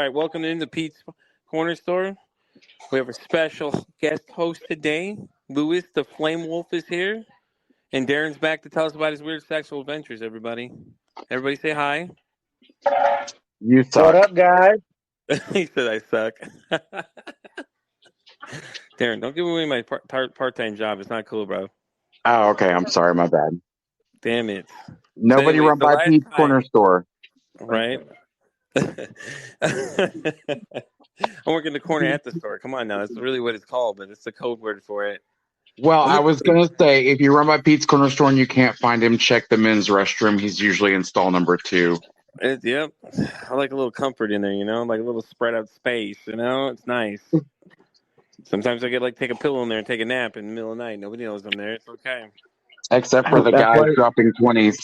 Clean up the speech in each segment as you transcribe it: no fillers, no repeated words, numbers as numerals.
right, welcome into Pete's Corner Store. We have a special guest host today. Luis, the Flame Wolf, is here. And Darren's back to tell us about his weird sexual adventures, everybody. Everybody say hi. You What suck. up, guys? He said I suck. Darren, don't give away my part-time job. It's not cool, bro. Oh, okay. I'm sorry. My bad. Damn it. Nobody anyways, run by Pete's Corner Store. Right? I'm working the corner at the store. Come on now. That's really what it's called, but it's the code word for it. Well, I was going to say, if you run by Pete's Corner Store and you can't find him, check the men's restroom. He's usually in stall number 2. Yep. I like a little comfort in there, like a little spread out space, It's nice. Sometimes I get take a pillow in there and take a nap in the middle of the night. Nobody knows I'm there. It's okay. Except for the guys dropping 20s.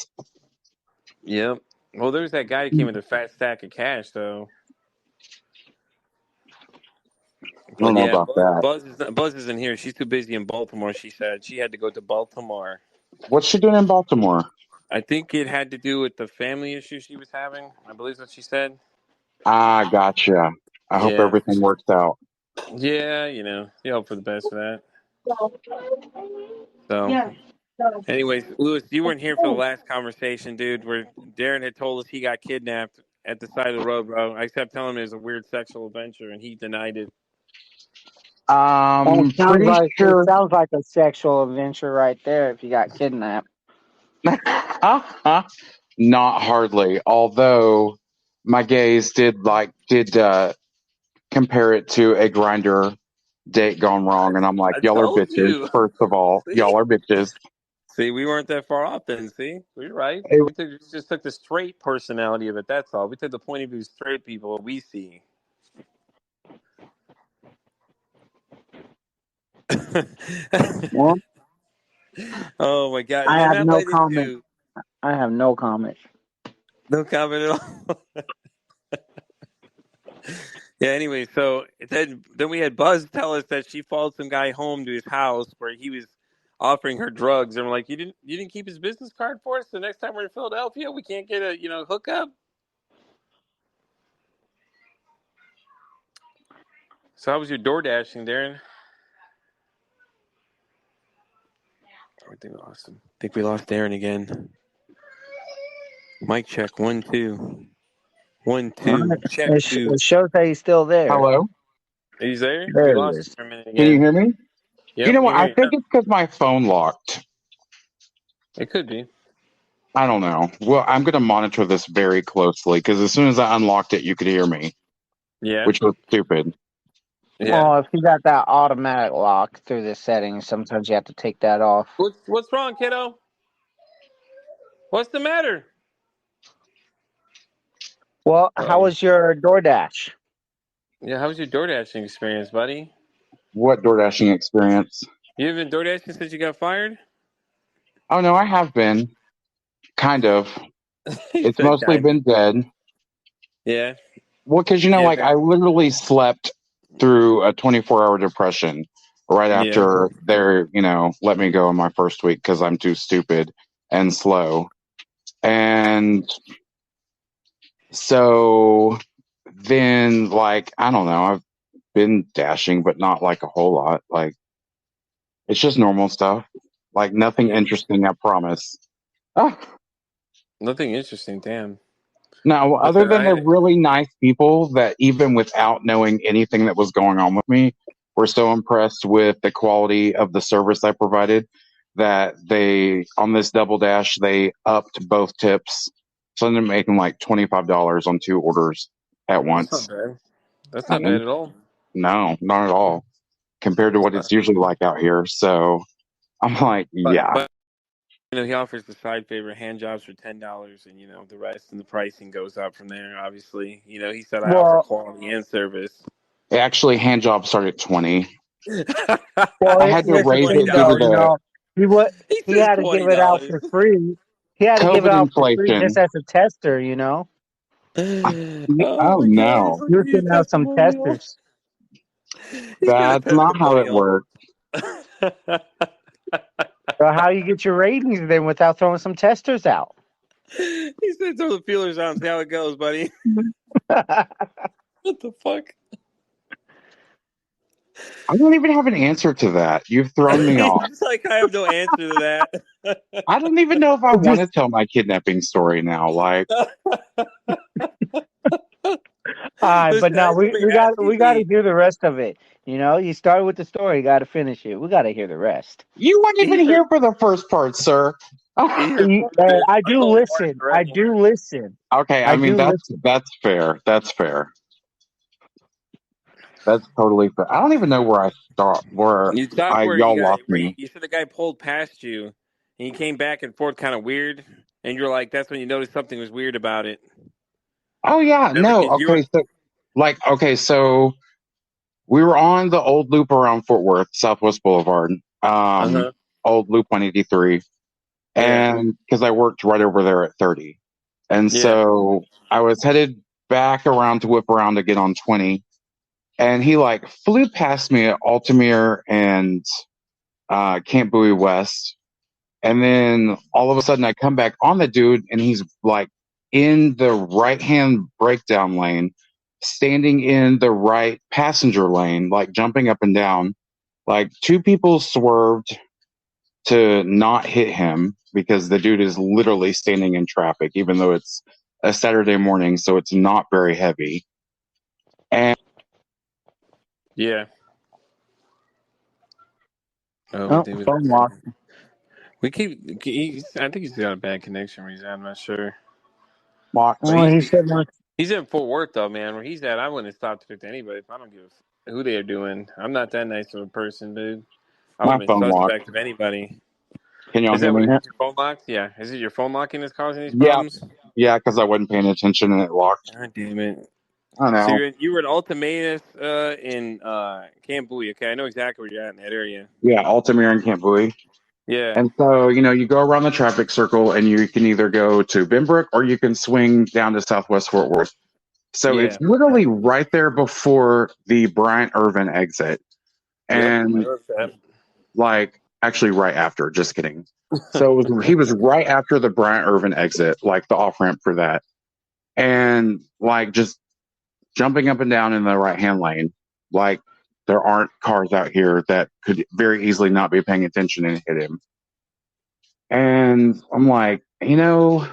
Yep. Well, there's that guy who came with a fat stack of cash, though. I don't know about that. Buzz isn't here. She's too busy in Baltimore, she said. She had to go to Baltimore. What's she doing in Baltimore? I think it had to do with the family issue she was having. I believe that's what she said. Ah, gotcha. I hope everything works out. Yeah, you hope for the best for that. So, anyways, Luis, you weren't here for the last conversation, dude, where Darren had told us he got kidnapped at the side of the road, bro. I kept telling him it was a weird sexual adventure, and he denied it. It sounds like a sexual adventure right there if you got kidnapped. Not hardly. Although my gays did compare it to a grinder date gone wrong, and I'm like, y'all are bitches. First of all, y'all are bitches. See, we weren't that far off then. See, we're right. We just took the straight personality of it. That's all. We took the point of view straight people. What we see. Oh my God! I have no comment. I have no comment. No comment at all. Yeah. Anyway, so then we had Buzz tell us that she followed some guy home to his house where he was offering her drugs, and we're like, you didn't keep his business card for us. The next time we're in Philadelphia, we can't get a hookup. So how was your door dashing, Darren? I think we lost him. I think we lost Darren again. Mic check 1 2 1 2 check 2. It shows that he's still there. Hello. He's there. There we he lost is. him for a minute again. Can you hear me? Yep, you know what? I think it's because my phone locked. It could be. I don't know. Well, I'm going to monitor this very closely because as soon as I unlocked it, you could hear me. Yeah. Which was stupid. Yeah. Well, if you got that automatic lock through the settings, sometimes you have to take that off. What's wrong, kiddo? What's the matter? Well, how was your DoorDash? Yeah, how was your DoorDashing experience, buddy? What DoorDashing experience? You haven't been DoorDashing since you got fired? Oh, no, I have been. Kind of. It's mostly been dead. Yeah. Well, because, I literally slept through a 24-hour depression right after they, let me go in my first week because I'm too stupid and slow. And so then, I don't know, I've been dashing, but not a whole lot. It's just normal stuff. Nothing interesting, I promise. Oh. Nothing interesting, damn. No, other than the really nice people that even without knowing anything that was going on with me, were so impressed with the quality of the service I provided that they, on this double dash, they upped both tips. So I'm making $25 on 2 orders at once. That's not bad. That's not bad at all. No, not at all. Compared to what it's usually like out here. So I'm yeah. But he offers the side favor hand jobs for $10, and the rest and the pricing goes up from there. Obviously, he said I offer quality and service. Actually, hand jobs start at $20. I had to raise it he had to give it out for free. He had to give it out for free just as a tester, Oh no! You're giving out some testers. That's not how it works. So how you get your ratings then without throwing some testers out? He said throw the feelers out and see how it goes, buddy. What the fuck? I don't even have an answer to that. You've thrown me off. It's like I have no answer to that. I don't even know if I want to tell my kidnapping story now. Like, but now we got to hear the rest of it. You know, you started with the story, you got to finish it. We got to hear the rest. You weren't even here for the first part, sir. I do listen. I do listen. Okay, I mean that's fair. That's fair. That's totally fair. I don't even know where I stopped. Y'all lost me. You said the guy pulled past you, and he came back and forth, kind of weird, and you're like, that's when you noticed something was weird about it. Oh yeah, Remember? Okay, so we were on the old loop around Fort Worth, Southwest Boulevard, old Loop 183, and because I worked right over there at 30, and so I was headed back around to whip around to get on 20. And he like flew past me at Altamere and Camp Bowie West. And then all of a sudden I come back on the dude and he's like in the right hand breakdown lane, standing in the right passenger lane, like jumping up and down. Like two people swerved to not hit him because the dude is literally standing in traffic, even though it's a Saturday morning, so it's not very heavy. And yeah. Phone locked. I think he's got a bad connection where he's at. I'm not sure. He's in Fort Worth though, man. Where he's at, I wouldn't stop to talk to anybody if I don't give a who they're doing. I'm not that nice of a person, dude. I wouldn't be suspect of anybody. Can y'all hear me? Is your phone locked? Yeah. Is it your phone locking that's causing these problems? Yeah, because I wasn't paying attention and it locked. God damn it. I know. So you were at Altamere in Camp Bowie. Okay, I know exactly where you're at in that area. Yeah, Altamere and Camp Bowie. Yeah. And so, you go around the traffic circle and you can either go to Benbrook or you can swing down to Southwest Fort Worth. So it's literally right there before the Bryant Irvin exit. And like actually right after, just kidding. So he was right after the Bryant Irvin exit, like the off ramp for that. And like just jumping up and down in the right hand lane. Like there aren't cars out here that could very easily not be paying attention and hit him. And I'm like, my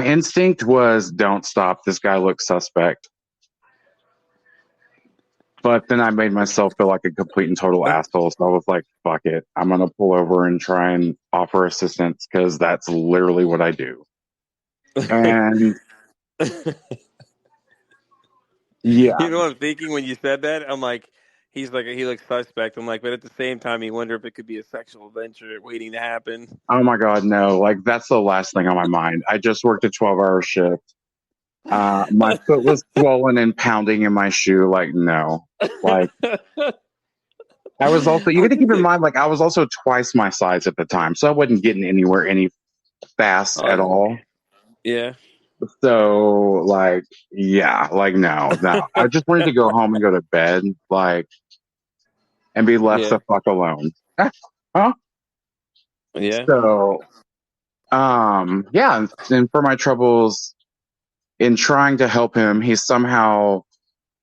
instinct was don't stop. This guy looks suspect. But then I made myself feel like a complete and total asshole. So I was like, fuck it. I'm going to pull over and try and offer assistance because that's literally what I do. And yeah. You know what I'm thinking when you said that? I'm like, he looks suspect. I'm like, but at the same time, you wonder if it could be a sexual adventure waiting to happen. Oh my God, no. Like, that's the last thing on my mind. I just worked a 12-hour shift. My foot was swollen and pounding in my shoe. Like, no. Like, I was also, you got to keep in mind, like, I was also twice my size at the time. So I wasn't getting anywhere any fast at all. Yeah. So, like, yeah, like, no. I just wanted to go home and go to bed, like, and be left the fuck alone. Huh? Yeah. So, yeah, and for my troubles in trying to help him, he somehow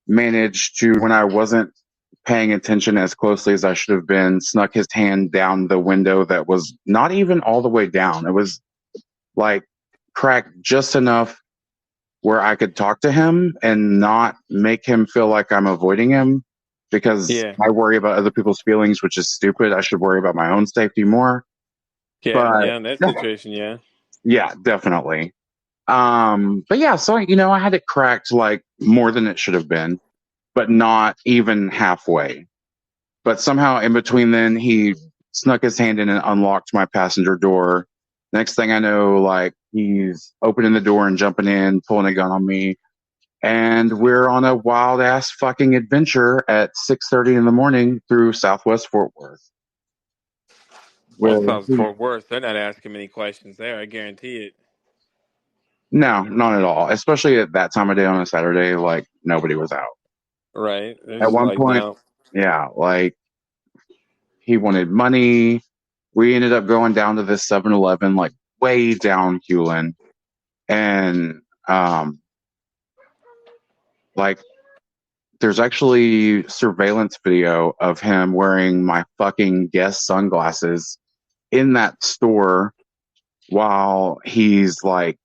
managed to, when I wasn't paying attention as closely as I should have been, snuck his hand down the window that was not even all the way down. It was like cracked just enough where I could talk to him and not make him feel like I'm avoiding him because I worry about other people's feelings, which is stupid. I should worry about my own safety more. Yeah, in that situation, yeah. Yeah, definitely. But yeah, so, I had it cracked like more than it should have been, but not even halfway. But somehow in between then, he snuck his hand in and unlocked my passenger door. Next thing I know, like, he's opening the door and jumping in, pulling a gun on me. And we're on a wild ass fucking adventure at 6:30 in the morning through Southwest Fort Worth. Well, Fort Worth, they're not asking many questions there. I guarantee it. No, not at all. Especially at that time of day on a Saturday, like nobody was out. Right. At one point, like he wanted money. We ended up going down to this 7-Eleven, like way down Hewlin. And Like, there's actually surveillance video of him wearing my fucking Guess sunglasses in that store while he's like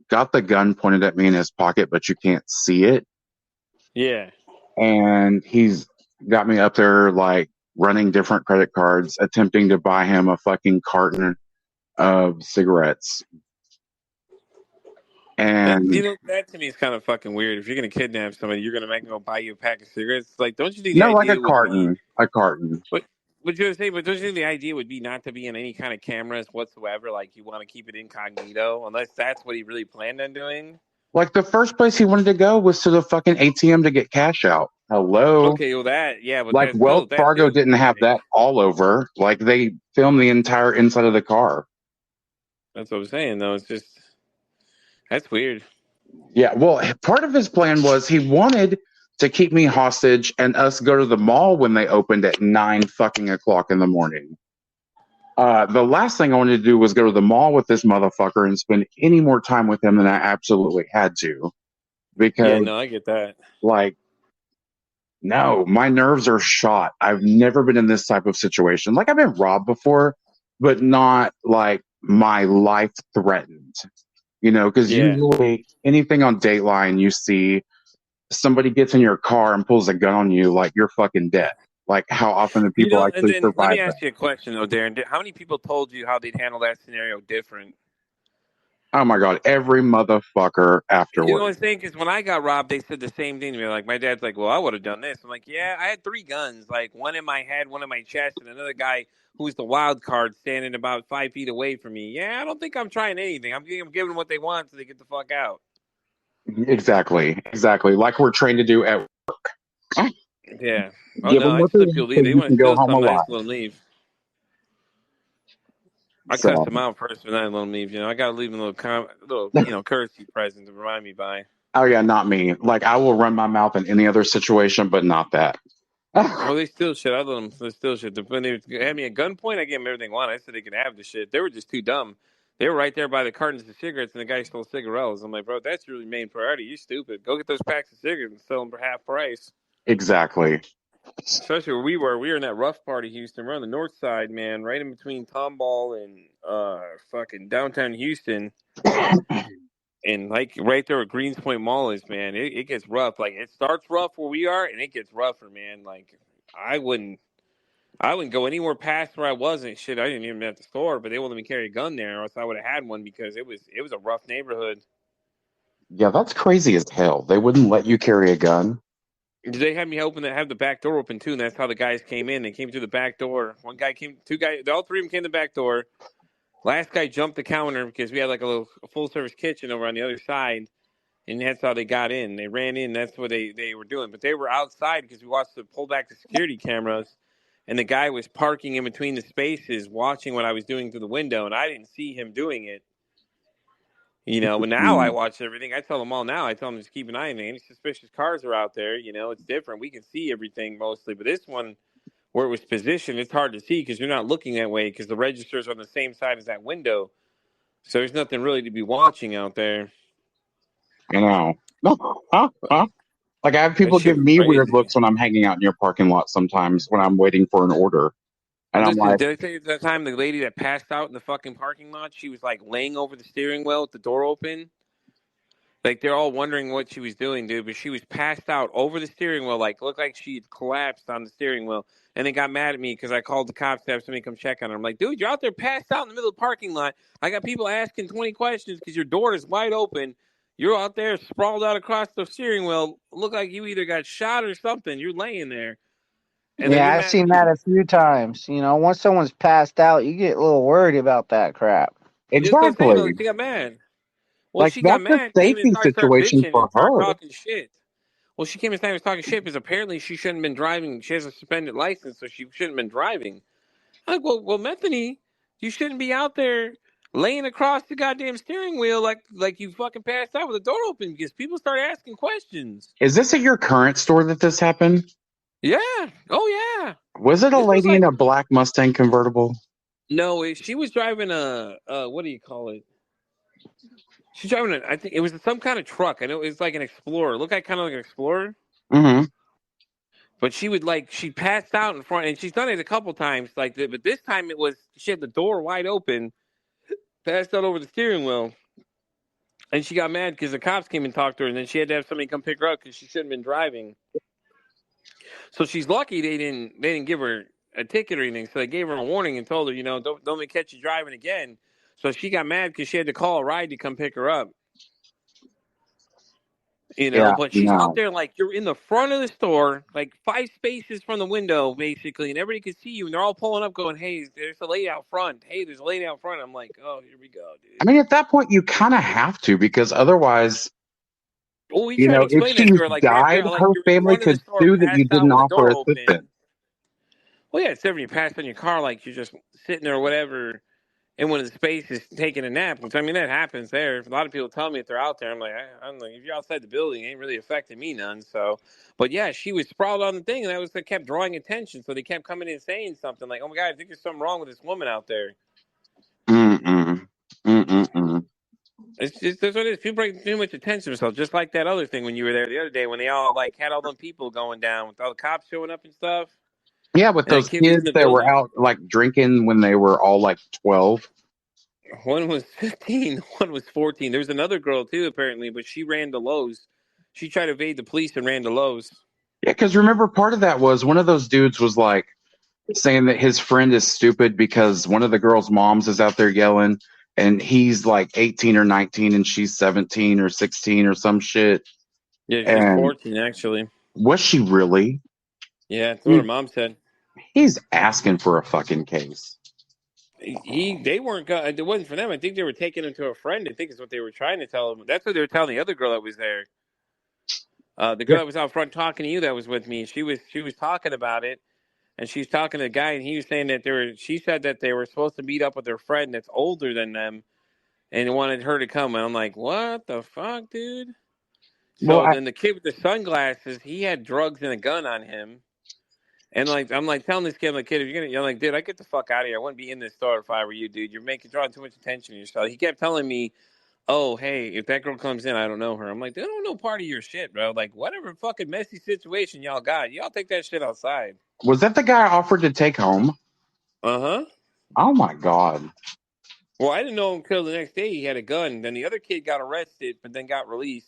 got the gun pointed at me in his pocket, but you can't see it. Yeah. And he's got me up there like running different credit cards, attempting to buy him a fucking carton of cigarettes. And that to me is kind of fucking weird. If you're gonna kidnap somebody, you're gonna make them go buy you a pack of cigarettes. Like, don't you think the like idea a would carton. be What you gonna say? But don't you think the idea would be not to be in any kind of cameras whatsoever? Like, you want to keep it incognito, unless that's what he really planned on doing. Like, the first place he wanted to go was to the fucking ATM to get cash out. Hello. Okay, well but like Wells Fargo didn't have that all over. Like, they filmed the entire inside of the car. That's what I'm saying, though. It's just that's weird. Yeah, well, part of his plan was he wanted to keep me hostage and us go to the mall when they opened at 9 fucking o'clock in the morning. The last thing I wanted to do was go to the mall with this motherfucker and spend any more time with him than I absolutely had to. Because, yeah, no, I get that. Like, no, my nerves are shot. I've never been in this type of situation. Like, I've been robbed before, but not like my life threatened. Because usually anything on Dateline, you see somebody gets in your car and pulls a gun on you, like you're fucking dead. Like, how often do people actually survive? Let me ask you a question, though, Darren. How many people told you how they'd handle that scenario different? Oh my God, every motherfucker afterwards. You know what I'm saying? Because when I got robbed, they said the same thing to me. Like, my dad's like, well, I would have done this. I'm like, yeah, I had 3 guns, like one in my head, one in my chest, and another guy who's the wild card standing about 5 feet away from me. Yeah, I don't think I'm trying anything. I'm giving them what they want so they get the fuck out. Exactly. Like we're trained to do at work. Yeah. Oh, no, I slip you leave. They want to steal something, I just let them leave. I cuss them out first, but then I let them leave. I got to leave them a little courtesy present to remind me by. Oh, yeah, not me. Like, I will run my mouth in any other situation, but not that. Well, they still shit. I let them. They still shit. When they had me at gunpoint, I gave them everything they wanted. I said they could have the shit. They were just too dumb. They were right there by the cartons of cigarettes, and the guy stole cigarettes. I'm like, bro, that's your main priority. You're stupid. Go get those packs of cigarettes and sell them for half price. Exactly. Especially where we were. We were in that rough part of Houston. We're on the north side, man, right in between Tomball and fucking downtown Houston. And like right there where Greenspoint Mall is, man, it gets rough. Like, it starts rough where we are, and it gets rougher, man. Like, I wouldn't go anywhere past where I wasn't. Shit, I didn't even have the store, but they wouldn't let me carry a gun there, or else I would have had one because it was a rough neighborhood. Yeah, that's crazy as hell. They wouldn't let you carry a gun. They had me have the back door open too, and that's how the guys came in. They came through the back door. One guy came, 2 guys, all 3 of them came to the back door. Last guy jumped the counter because we had like a full service kitchen over on the other side, and that's how they got in. They ran in. That's what they were doing. But they were outside because we watched them pull back the security cameras, and the guy was parking in between the spaces watching what I was doing through the window, and I didn't see him doing it. But now I watch everything. I tell them all now. I tell them just keep an eye on it. Any suspicious cars are out there. It's different. We can see everything mostly. But this one, where it was positioned, it's hard to see because you're not looking that way because the registers are on the same side as that window. So there's nothing really to be watching out there. Like, I have people give me weird looks when I'm hanging out in your parking lot sometimes when I'm waiting for an order. And I'm like, did I tell you that time the lady that passed out in the fucking parking lot, she was like laying over the steering wheel with the door open? Like, they're all wondering what she was doing, dude, but she was passed out over the steering wheel, like, looked like she had collapsed on the steering wheel. And they got mad at me because I called the cops to have somebody come check on her. I'm like, dude, you're out there passed out in the middle of the parking lot. I got people asking 20 questions because your door is wide open. You're out there sprawled out across the steering wheel. Look like you either got shot or something. You're laying there. And yeah, I've seen that a few times. Once someone's passed out, you get a little worried about that crap. Exactly. She got mad. Well, she got mad. Safety situation for her. Talking shit. Well, she came inside and was talking shit because apparently she shouldn't have been driving. She has a suspended license, so she shouldn't have been driving. I'm like, well, Methany, you shouldn't be out there laying across the goddamn steering wheel like you fucking passed out with the door open because people start asking questions. Is this at your current store that this happened? Yeah. Oh, yeah. Was it a lady in a black Mustang convertible? No, she was driving a what do you call it? She's driving I think it was some kind of truck. I know it was like an Explorer. It looked like kind of like an Explorer. Mm-hmm. But she passed out in front, and she's done it a couple times. But this time she had the door wide open, passed out over the steering wheel, and she got mad because the cops came and talked to her, and then she had to have somebody come pick her up because she shouldn't have been driving. So she's lucky they didn't give her a ticket or anything. So they gave her a warning and told her, don't let me catch you driving again. So she got mad because she had to call a ride to come pick her up. Yeah, But she's out there like you're in the front of the store, like 5 spaces from the window, basically, and everybody can see you, and they're all pulling up, going, "Hey, there's a lady out front. Hey, there's a lady out front." I'm like, "Oh, here we go, dude." I mean, at that point, you kind of have to because otherwise, Well, we tried to if explain that she to her, like, ma'am, died, like her you're in family front of the could store, sue that you passed out didn't with the offer door assistance. open. Well, yeah, it's different. You pass on your car, like you're just sitting there or whatever in one of the spaces taking a nap. Which I mean, that happens there. A lot of people tell me if they're out there, I'm like, if you're outside the building, it ain't really affecting me none. So, but yeah, she was sprawled on the thing, and that kept drawing attention. So they kept coming in saying something like, "Oh my god, I think there's something wrong with this woman out there." Mm-mm. Mm-mm-mm. It's just that's what it is. People bring too much attention to themselves, just like that other thing when you were there the other day when they all like had all them people going down with all the cops showing up and stuff. Yeah, with And that those kid was in kids the that were building. out like drinking when they were all like 12. One was 15, one was 14. There was another girl too, apparently, but she ran to Lowe's. She tried to evade the police and ran to Lowe's. Yeah, because remember, part of that was one of those dudes was like saying that his friend is stupid because one of the girls' moms is out there yelling, and he's like 18 or 19, and she's 17 or 16 or some shit. Yeah, she's And 14, actually. was she really? Yeah, that's what her mom said. He's asking for a fucking case. They weren't. It wasn't for them. I think they were taking him to a friend. I think is what they were trying to tell him. That's what they were telling the other girl that was there. The girl that was out front talking to you that was with me. She was talking about it, and she's talking to the guy, and he was saying that She said that they were supposed to meet up with their friend that's older than them, and wanted her to come. And I'm like, what the fuck, dude? Well, So then the kid with the sunglasses, he had drugs and a gun on him. And like I'm like telling this kid, I'm like, kid, if you're like, dude, I get the fuck out of here. I wouldn't be in this store if I were you, dude. You're drawing too much attention to yourself. He kept telling me, oh, hey, if that girl comes in, I don't know her. I'm like, they don't know part of your shit, bro. Like, whatever fucking messy situation y'all got, y'all take that shit outside. was that the guy I offered to take home? Uh-huh. Oh my god. Well, I didn't know until the next day he had a gun. Then the other kid got arrested, but then got released.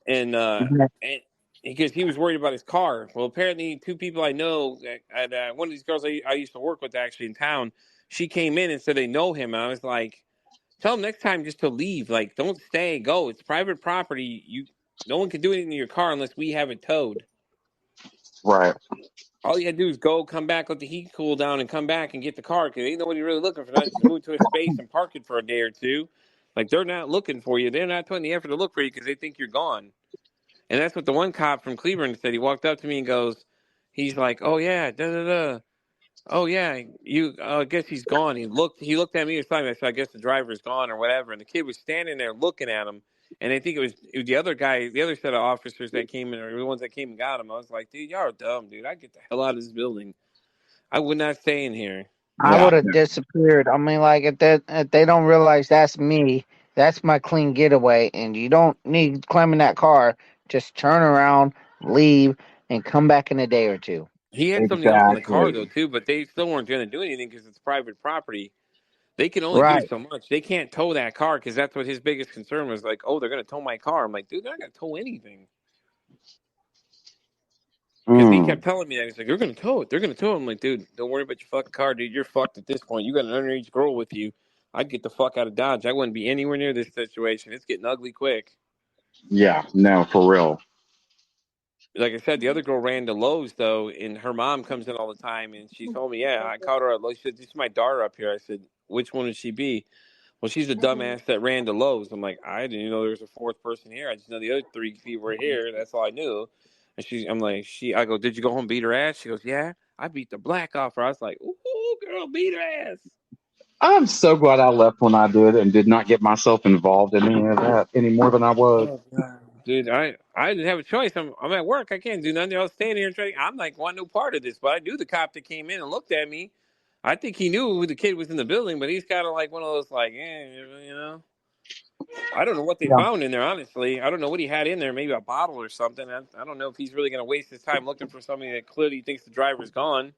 And because he was worried about his car. Well, apparently 2 people I know, one of these girls I used to work with actually in town, she came in and said they know him. And I was like, tell him next time just to leave. Like, don't stay, go. It's private property. No one can do anything to your car unless we have it towed. Right. All you had to do is go, come back, let the heat cool down, and come back and get the car. Because ain't nobody really looking for that. Just move to a space and park it for a day or two. Like, they're not looking for you. They're not putting the effort to look for you because they think you're gone. And that's what the one cop from Cleveland said. He walked up to me and goes, he's like, oh, yeah, da-da-da. Oh, yeah, I guess he's gone. He looked at me. He was talking. I said, I guess the driver's gone or whatever. And the kid was standing there looking at him. And I think it was the other guy, the other set of officers that came in, or the ones that came and got him. I was like, dude, y'all are dumb, dude. I'd get the hell out of this building. I would not stay in here. I would have disappeared. I mean, like if they don't realize that's me, that's my clean getaway, and you don't need climbing that car. Just turn around, leave, and come back in a day or two. He had somebody else in the car though too, but they still weren't going to do anything because it's private property. They can only do Right. so much. They can't tow that car because that's what his biggest concern was. Like, oh, they're going to tow my car. I'm like, dude, they're not going to tow anything. Because he kept telling me that. He's like, they're going to tow it. They're going to tow it. I'm like, dude, don't worry about your fucking car, dude. You're fucked at this point. You got an underage girl with you. I'd get the fuck out of Dodge. I wouldn't be anywhere near this situation. It's getting ugly quick. Yeah, no, for real. Like I said, the other girl ran to Lowe's, though, and her mom comes in all the time, and she told me, yeah, I caught her at Lowe's. She said, this is my daughter up here. I said, which one would she be? Well, she's a dumbass that ran to Lowe's. I'm like, I didn't even know there was a 4th person here. I just know the other 3 people were here. That's all I knew. And I go, did you go home and beat her ass? She goes, yeah, I beat the black off her. I was like, ooh, girl, beat her ass. I'm so glad I left when I did and did not get myself involved in any of that any more than I was. Oh, God. Dude, I didn't have a choice. I'm at work. I can't do nothing. I was standing here trying. I'm like, want no part of this. But I knew the cop that came in and looked at me. I think he knew who the kid was in the building, but he's kind of like one of those, like, you know. I don't know what they Yeah. found in there, honestly. I don't know what he had in there. Maybe a bottle or something. I don't know if he's really going to waste his time looking for something that clearly thinks the driver's gone.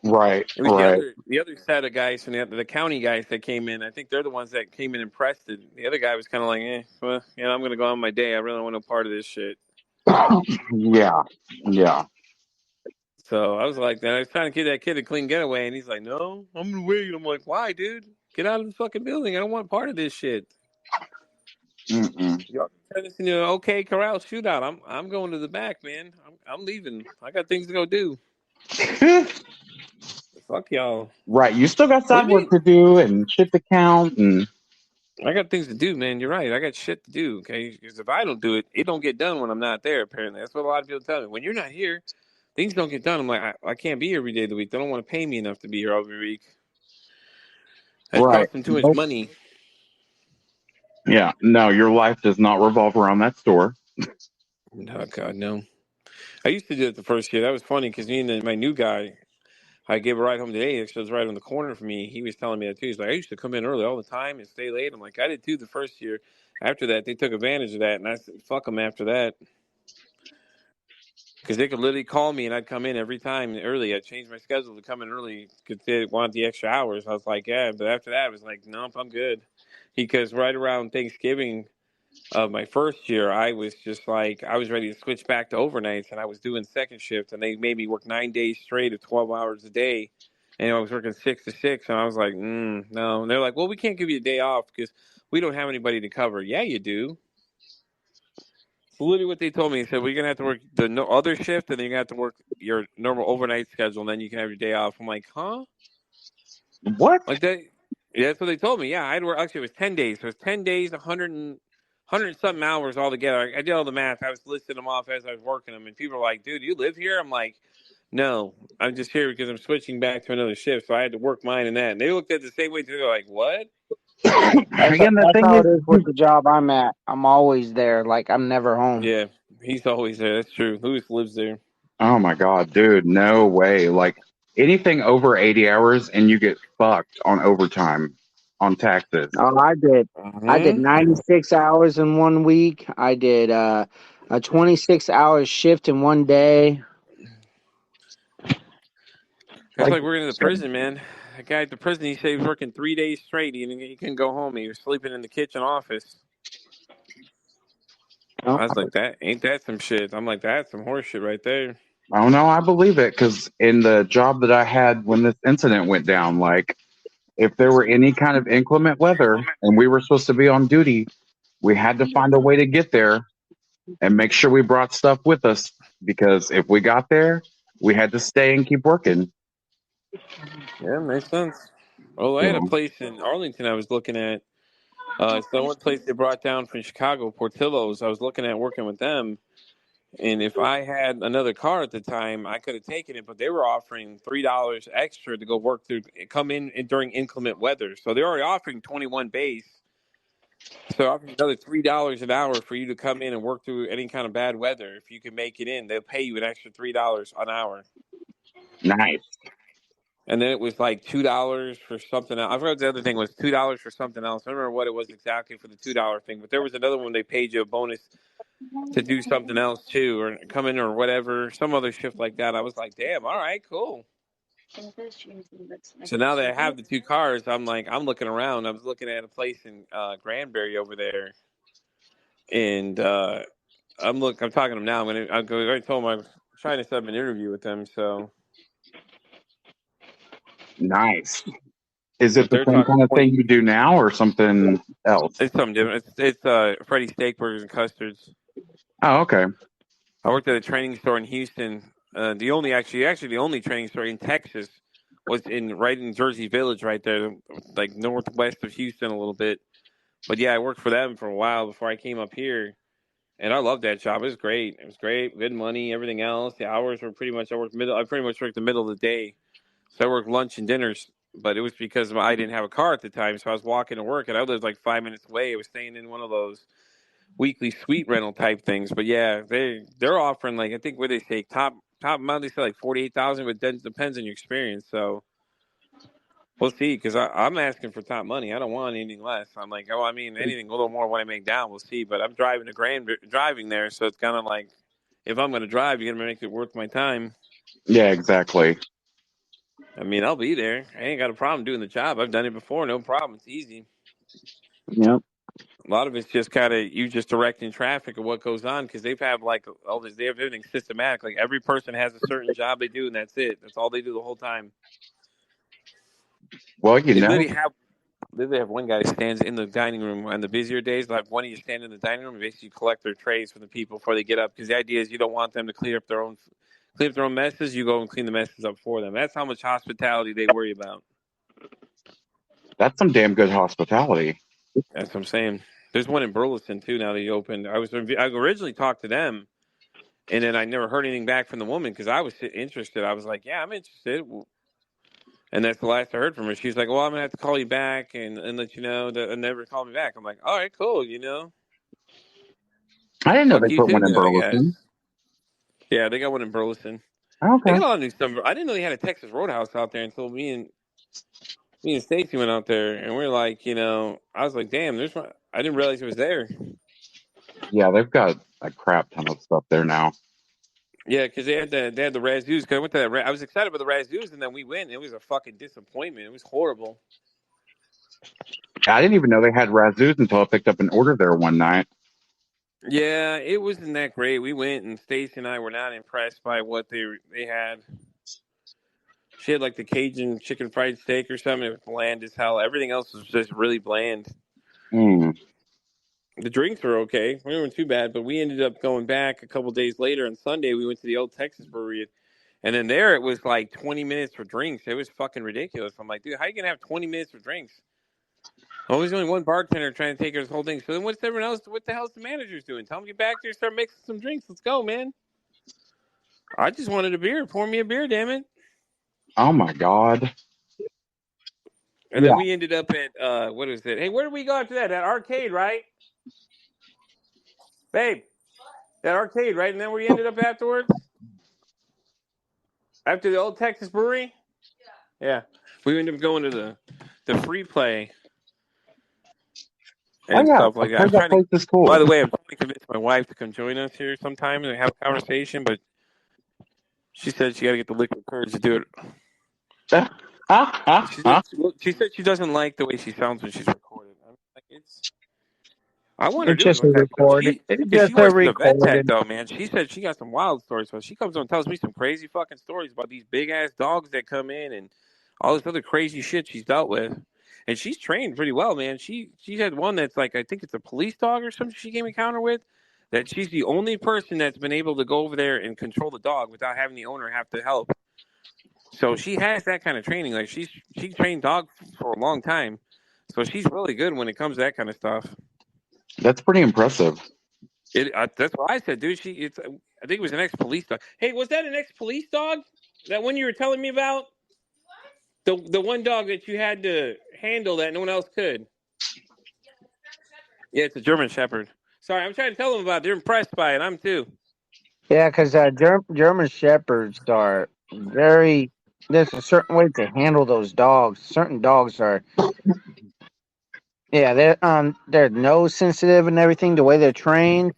Right. It was Right. the other set of guys from the county guys that came in. I think they're the ones that came in and pressed it. The other guy was kind of like, well, I'm going to go on my day. I really don't want no part of this shit. Yeah. Yeah. So I was like, I was trying to get that kid a clean getaway, and he's like, no, I'm going to wait. I'm like, why, dude? Get out of the fucking building. I don't want part of this shit. Mm-mm. Y'all can turn this into an OK Corral shootout. I'm going to the back, man. I'm leaving. I got things to go do. Fuck y'all. Right. You still got What do side you work mean? to do and shit to count and I got things to do, man. You're right. I got shit to do. Okay, because if I don't do it, it don't get done when I'm not there. Apparently, that's what a lot of people tell me. When you're not here, things don't get done. I'm like, I can't be here every day of the week. They don't want to pay me enough to be here every week. That right. costs them too much Nope. money. Yeah. No, your life does not revolve around that store. Oh God, no. I used to do it the first year. That was funny because me and my new guy, I gave a ride home today. Actually, it was right on the corner from me. He was telling me that too. He's like, I used to come in early all the time and stay late. I'm like, I did too the first year. After that, they took advantage of that, and I said, fuck them after that. Because they could literally call me and I'd come in every time early. I'd change my schedule to come in early because they wanted the extra hours. I was like, yeah. But after that, I was like, nope, I'm good. Because right around Thanksgiving of my first year, I was just like, I was ready to switch back to overnights, and I was doing second shift, and they made me work 9 days straight of 12 hours a day. And I was working 6 to 6, and I was like, no. And they're like, well, we can't give you a day off because we don't have anybody to cover. Yeah, you do. It's literally what they told me. They said, well, you're going to have to work the other shift, and then you're going to have to work your normal overnight schedule, and then you can have your day off. I'm like, huh? What? Like that? Yeah, that's what they told me. Yeah, I'd work. Actually, it was 10 days. So it was 10 days, 100 something hours altogether. I did all the math. I was listing them off as I was working them, and people were like, dude, you live here? I'm like, no, I'm just here because I'm switching back to another shift, so I had to work mine and that. And they looked at it the same way too. They're like, what? Again, the That's thing how is, it is with the job I'm at. I'm always there. Like I'm never home. Yeah, he's always there. That's true. Luis lives there. oh my God, dude, no way. Like anything over 80 hours and you get fucked on overtime on taxes. Oh, I did Mm-hmm. 96 hours in one week. I did a 26-hour shift in one day. That's Like, like working in the prison, man. That guy at the prison, he said he was working 3 days straight. He couldn't go home. He was sleeping in the kitchen office. Oh, I was like, that ain't that some shit? I'm like, that's some horse shit right there. oh no, I believe it. Because in the job that I had when this incident went down, like, if there were any kind of inclement weather and we were supposed to be on duty, we had to find a way to get there and make sure we brought stuff with us. Because if we got there, we had to stay and keep working. Yeah, makes sense. Well, I had a So, place in Arlington I was looking at. It's the one place they brought down from Chicago, Portillo's. I was looking at working with them, and if I had another car at the time, I could have taken it. But they were offering $3 extra to go work through, come in during inclement weather. So they're already offering 21 base. So offering another $3 an hour for you to come in and work through any kind of bad weather. If you can make it in, they'll pay you an extra $3 an hour. nice. And then it was like $2 for something else. I forgot the other thing was $2 for something else. I don't remember what it was exactly for the $2 thing, but there was another one they paid you a bonus to do something else too, or come in or whatever, some other shift like that. I was like, damn, all right, cool. So now that I have the two cars, I'm like, I'm looking around. I was looking at a place in Granbury over there, and I'm talking to them now. I told them I'm trying to set up an interview with them. So, Nice. Is it but the they're same talking kind of thing 20. you do now or something else? It's something different. It's Freddy Steak Burgers and Custards. Oh, okay. I worked at a training store in Houston. Actually, the only training store in Texas was right in Jersey Village, right there, like northwest of Houston, a little bit. But yeah, I worked for them for a while before I came up here, and I loved that job. It was great. It was great, good money, everything else. The hours were pretty much I pretty much worked the middle of the day, so I worked lunch and dinners. But it was because I didn't have a car at the time, so I was walking to work, and I lived like 5 minutes away. I was staying in one of those weekly suite rental type things. But yeah, they're offering like I think what they say top amount they say like 48,000, but then depends on your experience. So We'll see, because I'm asking for top money. I don't want anything less. I'm like, oh, I mean, anything a little more when I make down. We'll see. But I'm driving driving there, so it's kind of like, if I'm going to drive, you're going to make it worth my time. Yeah, exactly. I mean, I'll be there. I ain't got a problem doing the job. I've done it before, no problem. It's easy. Yep. A lot of it's just kind of you just directing traffic of what goes on, because they've have like all this. They have everything systematic. Like every person has a certain job they do, and that's it. That's all they do the whole time. Well, They literally have one guy who stands in the dining room on the busier days. Like one of you stand in the dining room and basically collect their trays from the people before they get up. Because the idea is you don't want them to clean up their own messes. You go and clean the messes up for them. That's how much hospitality they worry about. That's some damn good hospitality. That's what I'm saying. There's one in Burleson too. Now that he opened, I originally talked to them, and then I never heard anything back from the woman because I was interested. I was like, yeah, I'm interested. And that's the last I heard from her. She's like, well, I'm going to have to call you back and let you know that, and never call me back. I'm like, all right, cool, I didn't know Fuck they you put too, one in then, I guess. Burleson. Yeah, they got one in Burleson. They Okay. got a lot of new stuff. I didn't know they had a Texas Roadhouse out there until me and Stacy went out there, and we are like, I was like, damn, there's one. I didn't realize it was there. Yeah, they've got a crap ton of stuff there now. Yeah, because they had the Razzoos. Because I went to I was excited about the Razzoos, and then we went. And it was a fucking disappointment. It was horrible. I didn't even know they had Razzoos until I picked up an order there one night. Yeah, it wasn't that great. We went, and Stacy and I were not impressed by what they had. She had like the Cajun chicken fried steak or something. It was bland as hell. Everything else was just really bland. Mm. The drinks were okay. We weren't too bad, but we ended up going back a couple days later on Sunday. We went to the Old Texas Brewery, and then there it was like 20 minutes for drinks. It was fucking ridiculous. I'm like, dude, how you gonna have 20 minutes for drinks? Oh, there's only one bartender trying to take care of this whole thing. So then what's everyone else? What the hell's the managers doing? Tell them to get back there and start mixing some drinks. Let's go, man. I just wanted a beer. Pour me a beer, damn it. Oh my God. And then we ended up at what is it? Hey, where did we go after that? That arcade, right? Babe. That arcade, right? And then where you ended up afterwards? After the Old Texas Brewery? Yeah. We ended up going to the free play and stuff like that. That place is cool. By the way, I'm trying to convince my wife to come join us here sometime and have a conversation, but she said she got to get the liquid courage to do it. She said she doesn't like the way she sounds when she's recorded. I want her to do Just a it. recording. She works as a vet tech, though, man. She said she got some wild stories. So she comes on and tells me some crazy fucking stories about these big-ass dogs that come in and all this other crazy shit she's dealt with. And she's trained pretty well, man. She had one that's like, I think it's a police dog or something she came encounter with, that she's the only person that's been able to go over there and control the dog without having the owner have to help. So she has that kind of training. Like, she trained dogs for a long time. So she's really good when it comes to that kind of stuff. That's pretty impressive. That's what I said, dude. I think it was an ex-police dog. Hey, was that an ex-police dog? That one you were telling me about? The one dog that you had to handle that no one else could. Yeah, it's a German Shepherd. Sorry, I'm trying to tell them about it. They're impressed by it. I'm too. Yeah, because German Shepherds are very. There's a certain way to handle those dogs. Certain dogs are. Yeah, they're nose sensitive and everything. The way they're trained,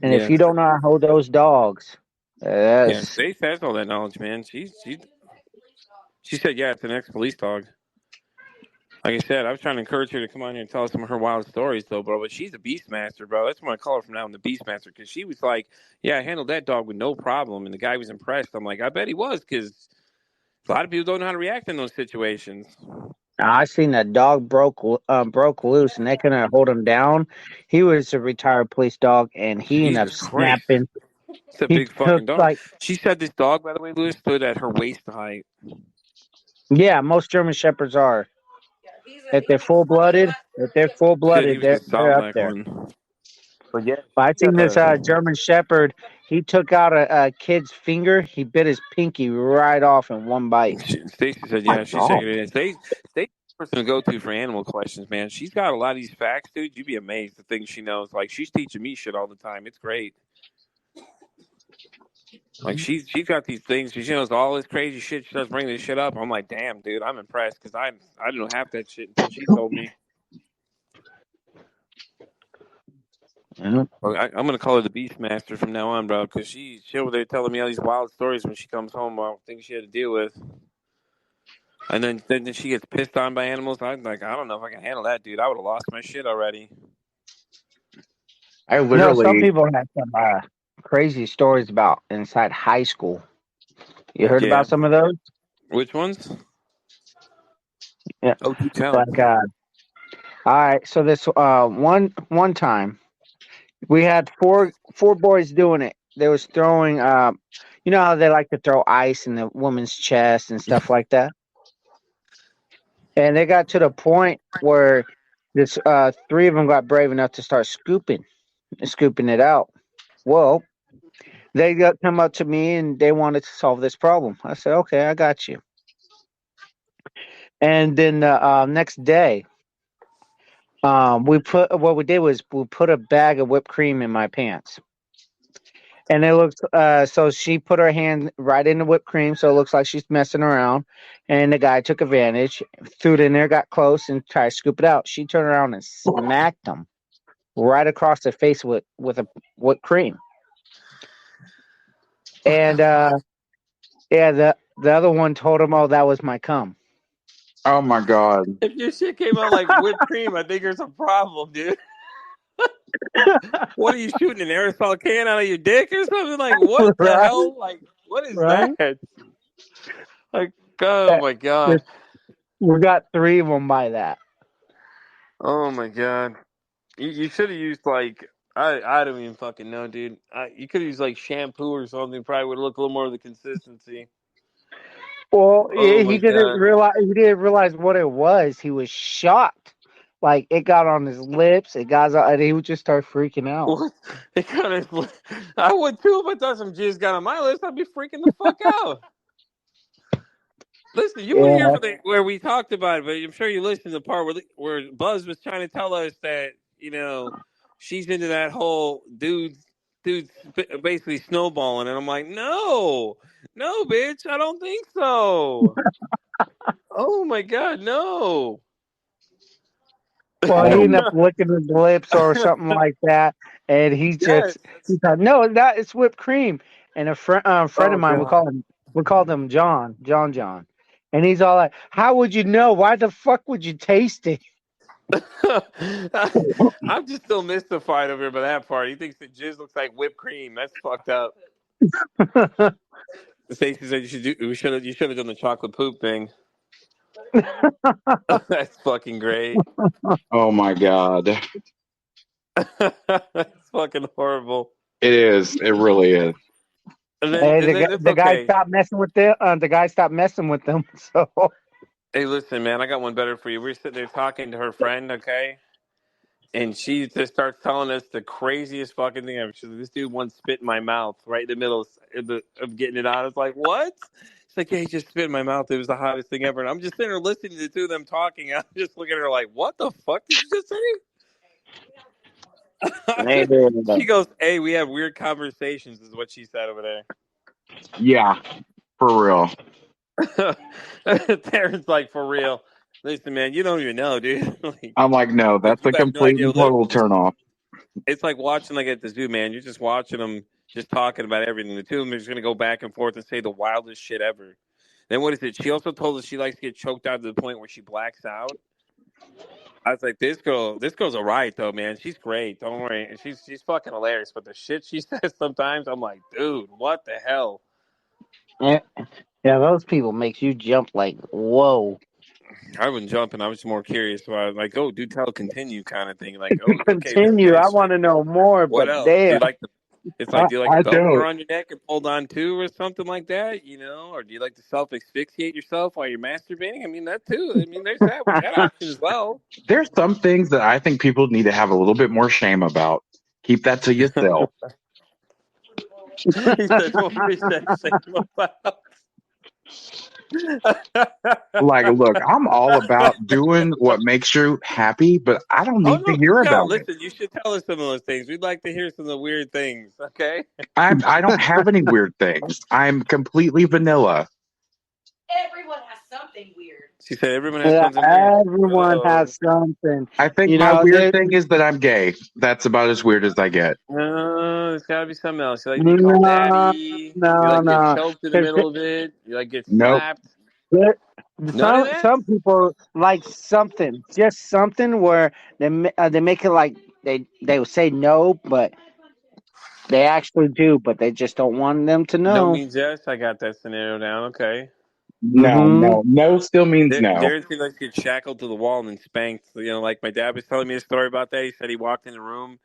and if you don't know how to hold those dogs, Faith has all that knowledge, man. She said, yeah, it's an ex-police dog. Like I said, I was trying to encourage her to come on here and tell us some of her wild stories, though, bro. But she's a beastmaster, bro. That's what I call her from now on, the beastmaster, because she was like, yeah, I handled that dog with no problem, and the guy was impressed. I'm like, I bet he was, because a lot of people don't know how to react in those situations. I seen a dog broke loose, and they couldn't hold him down. He was a retired police dog, and he ended up snapping. It's a big fucking dog. She said this dog, by the way, Luis, stood at her waist height. Yeah, most German Shepherds are. If they're full-blooded, they're up there. But yeah, I seen this German Shepherd. He took out a kid's finger. He bit his pinky right off in one bite. Stacy said, yeah, she's shaking it in. Stacy's the person to go to for animal questions, man. She's got a lot of these facts, dude. You'd be amazed the things she knows. Like, she's teaching me shit all the time. It's great. Like she's got these things. She knows all this crazy shit. She starts bringing this shit up. I'm like, damn, dude, I'm impressed because I didn't know half that shit until she told me. Yeah. Well, I'm gonna call her the Beastmaster from now on, bro, because she over there telling me all these wild stories when she comes home about things she had to deal with. And then she gets pissed on by animals. I'm like, I don't know if I can handle that, dude. I would have lost my shit already. I You know, some literally, people have some crazy stories about inside high school. You heard Yeah. about some of those? Which ones? Yeah. Oh, do tell. Like, all right. So this one time we had four boys doing it. They was throwing you know how they like to throw ice in the woman's chest and stuff like that. And they got to the point where this three of them got brave enough to start scooping it out. Well, they got come up to me and they wanted to solve this problem. I said, "Okay, I got you." And then the next day, we put what we did was we put a bag of whipped cream in my pants. And it looks so she put her hand right in the whipped cream, so it looks like she's messing around. And the guy took advantage, threw it in there, got close, and tried to scoop it out. She turned around and smacked him right across the face with a whipped cream. And yeah, the other one told him, "Oh, that was my cum." oh my God. If your shit came out like whipped cream, I think there's a problem, dude. What are you shooting, an aerosol can out of your dick or something? Like, what the Right, hell? Like, what is right. that? Like, oh my God. We got three of them by that. Oh my God. You should have used like I don't even fucking know, dude. You could have used like shampoo or something. Probably would look a little more of the consistency. Well, Oh he my didn't God. realize what it was. He was shocked. Like it got on his lips. It got, and he would just start freaking out. What? It kind of. I would too if I thought some jizz got on my lips. I'd be freaking the fuck out. Listen, you were here Yeah. for where we talked about it, but I'm sure you listened to the part where Buzz was trying to tell us that she's into that whole dude basically snowballing, and I'm like, no, bitch, I don't think so. Oh my God, no. Well, he Oh, ended up licking his lips or something like that, and Yes. he thought, no, that it's whipped cream. And a friend of Oh mine, God. we called him John, and he's all like, "How would you know? Why the fuck would you taste it?" I'm just still mystified over here by that part. He thinks that jizz looks like whipped cream. That's fucked up. Stacey said you should have done the chocolate poop thing. That's fucking great. oh my God. That's fucking horrible. It is. It really is. Hey, And then it's the guy okay. stopped messing with them. The guy stopped messing with them. So Hey, listen, man, I got one better for you. We're sitting there talking to her friend, okay? And she just starts telling us the craziest fucking thing ever. She's like, this dude once spit in my mouth right in the middle of getting it out. I was like, what? She's like, yeah, he just spit in my mouth. It was the hottest thing ever. And I'm just sitting there listening to the two of them talking. I'm just looking at her like, what the fuck did you just hey, say? She goes, hey, we have weird conversations, is what she said over there. Yeah, for real. Darren's like, for real. Listen, man, you don't even know, dude. I'm like, no, that's You a have no complete idea. and total turn off. It's like watching like at the zoo, man. You're just watching them just talking about everything. The two of them are just going to go back and forth and say the wildest shit ever. Then what is it? She also told us she likes to get choked out to the point where she blacks out. I was like, this girl's a riot though, man. She's great. Don't worry. And she's fucking hilarious. But the shit she says sometimes, I'm like, dude, what the hell? yeah, those people makes you jump like, whoa. I wasn't jumping. I was more curious about like, oh, do tell, continue kind of thing. Like, oh, okay, let's Continue. I finish want it. to know more, What but else? Do damn. you like the? It's like, do you like a I belt don't. around your neck and hold on to, or something like that? Or do you like to self asphyxiate yourself while you're masturbating? I mean, that too. I mean, there's that option as well. There's some things that I think people need to have a little bit more shame about. Keep that to yourself. He said, "Don't preach that shame about." Like, look, I'm all about doing what makes you happy, but I don't Oh need to no, hear about it. listen. You should tell us some of those things. We'd like to hear some of the weird things. Okay. I don't have any weird things. I'm completely vanilla. Everyone has something weird. She said everyone has Yeah, something weird. everyone Oh. has something. I think You my know, weird thing is that I'm gay. That's about as weird as I get. No, it's got to be something else. You like to be called no, daddy. You no, like to get no. choked in the 'Cause middle of it. You like to get Nope. slapped. there- None of that. some people like something, just something where they make it like they will say no, but they actually do, but they just don't want them to No know. means yes. I got that scenario down. Okay. No, Mm-hmm. no, no still means no. Darren seems like to get shackled to the wall and then spanked. You know, like my dad was telling me a story about that. He said he walked in the room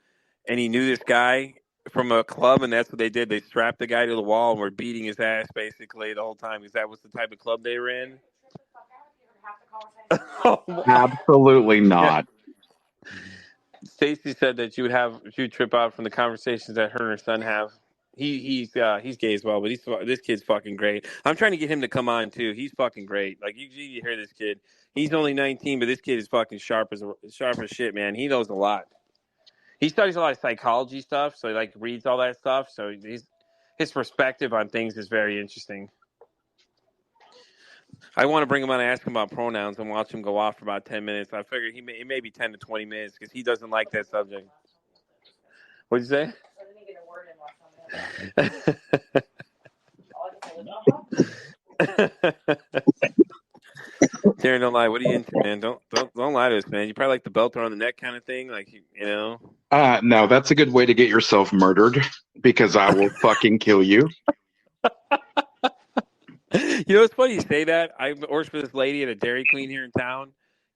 and he knew this guy from a club, and that's what they did. They strapped the guy to the wall and were beating his ass basically the whole time because that was the type of club they were in. Oh, wow. Absolutely Yeah. not. Stacy said that she would trip out from the conversations that her and her son have. He's gay as well, but this kid's fucking great. I'm trying to get him to come on too. He's fucking great. Like you hear this kid. He's only 19, but this kid is fucking sharp as shit, man. He knows a lot. He studies a lot of psychology stuff, so he like reads all that stuff. So his perspective on things is very interesting. I want to bring him on and ask him about pronouns and watch him go off for about 10 minutes. I figure it may be 10 to 20 minutes because he doesn't like that subject. What'd you say? Darren, don't lie. What are you into, man? Don't lie to us, man. You probably like the belt around the neck kind of thing, like you know. No, that's a good way to get yourself murdered because I will fucking kill you. You know, it's funny you say that. I worked for this lady at a Dairy Queen here in town.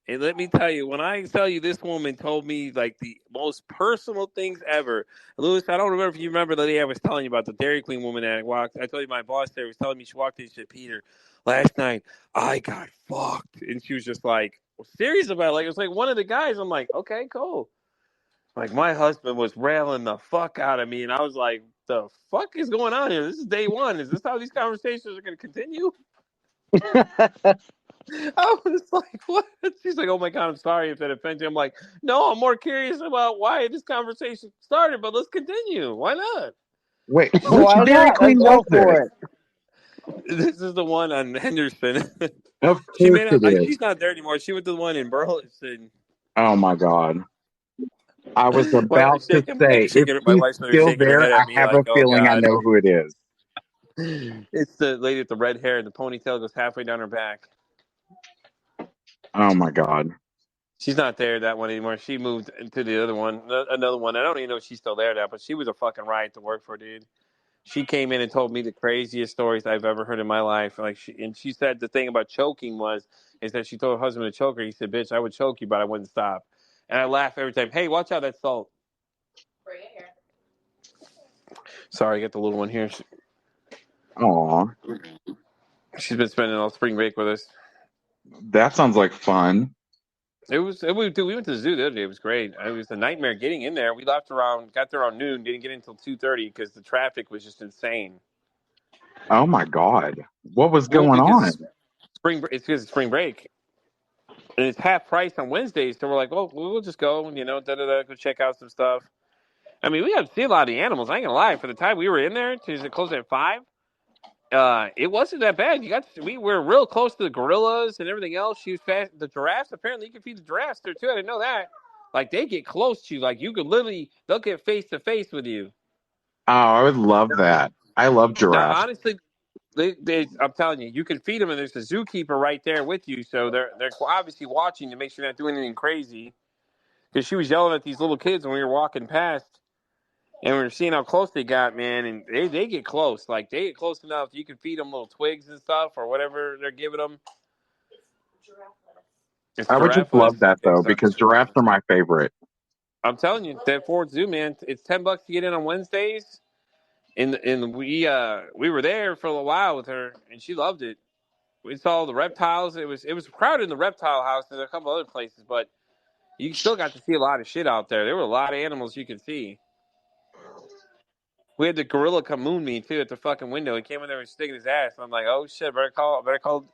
And let me tell you, when I tell you this woman told me like the most personal things ever. Luis, I don't remember if you remember the day I was telling you about the Dairy Queen woman that I walked. I told you my boss there was telling me she walked in and she said, Peter, last night I got fucked. And she was just like serious about it. Like it was like one of the guys. I'm like, okay, cool. Like my husband was railing the fuck out of me, and I was like, "The fuck is going on here? This is day one. Is this how these conversations are going to continue?" I was like, "What?" She's like, "Oh my god, I'm sorry if that offends you." I'm like, "No, I'm more curious about why this conversation started, but let's continue. Why not?" Wait, which Why Dairy not? Let's Queen was go for this? it. This is the one on Henderson. Of She course made it it. is. She's not there anymore. She went to the one in Burleson. Oh my God. I was Why are you about to shaking? say, if My she's wife's over there still shaking her there, head I at me have a like, "Oh feeling I god." know who it is. It's the lady with the red hair and the ponytail goes halfway down her back. Oh my God. She's not there, that one anymore. She moved to the other one, another one. I don't even know if she's still there now, but she was a fucking riot to work for, dude. She came in and told me the craziest stories I've ever heard in my life. She said the thing about choking is that she told her husband to choke her. He said, "Bitch, I would choke you, but I wouldn't stop." And I laugh every time. Hey, watch out, that's salt. Bring it here. Sorry, I got the little one here. Aw, She's been spending all spring break with us. that sounds like fun. We went to the zoo the other day. It was great. It was a nightmare getting in there. We got there around noon. Didn't get in until 2:30 because the traffic was just insane. Oh my God. What was Well, going because on? it's spring break, and it's half price on Wednesdays. So we're like, well, we'll just go, go check out some stuff. I mean, we got to see a lot of the animals. I ain't gonna lie. For the time we were in there, it closed at 5. It wasn't that bad. We were real close to the gorillas and everything else. She was fast. The giraffes, apparently, you can feed the giraffes there too. I didn't know that. Like they get close to you. Like you could literally, they'll get face to face with you. Oh, I would love that. I love Now, giraffes. honestly, I'm telling you, you can feed them, and there's a zookeeper right there with you. So they're obviously watching to make sure you're not doing anything crazy. Because she was yelling at these little kids when we were walking past, and we were seeing how close they got, man. And they get close. Like they get close enough you can feed them little twigs and stuff or whatever they're giving them. It's I would just giraffe love lettuce. that Okay, though, sorry. because giraffes are my favorite. I'm telling you, that Ford Zoo, man. It's $10 to get in on Wednesdays, and we were there for a while with her, and she loved it. We saw the reptiles. It was crowded in the reptile house and a couple other places, but you still got to see a lot of shit out there. There were a lot of animals you could see. We had the gorilla come moon me too at the fucking window. He came in there and sticking his ass. I'm like, oh shit, better call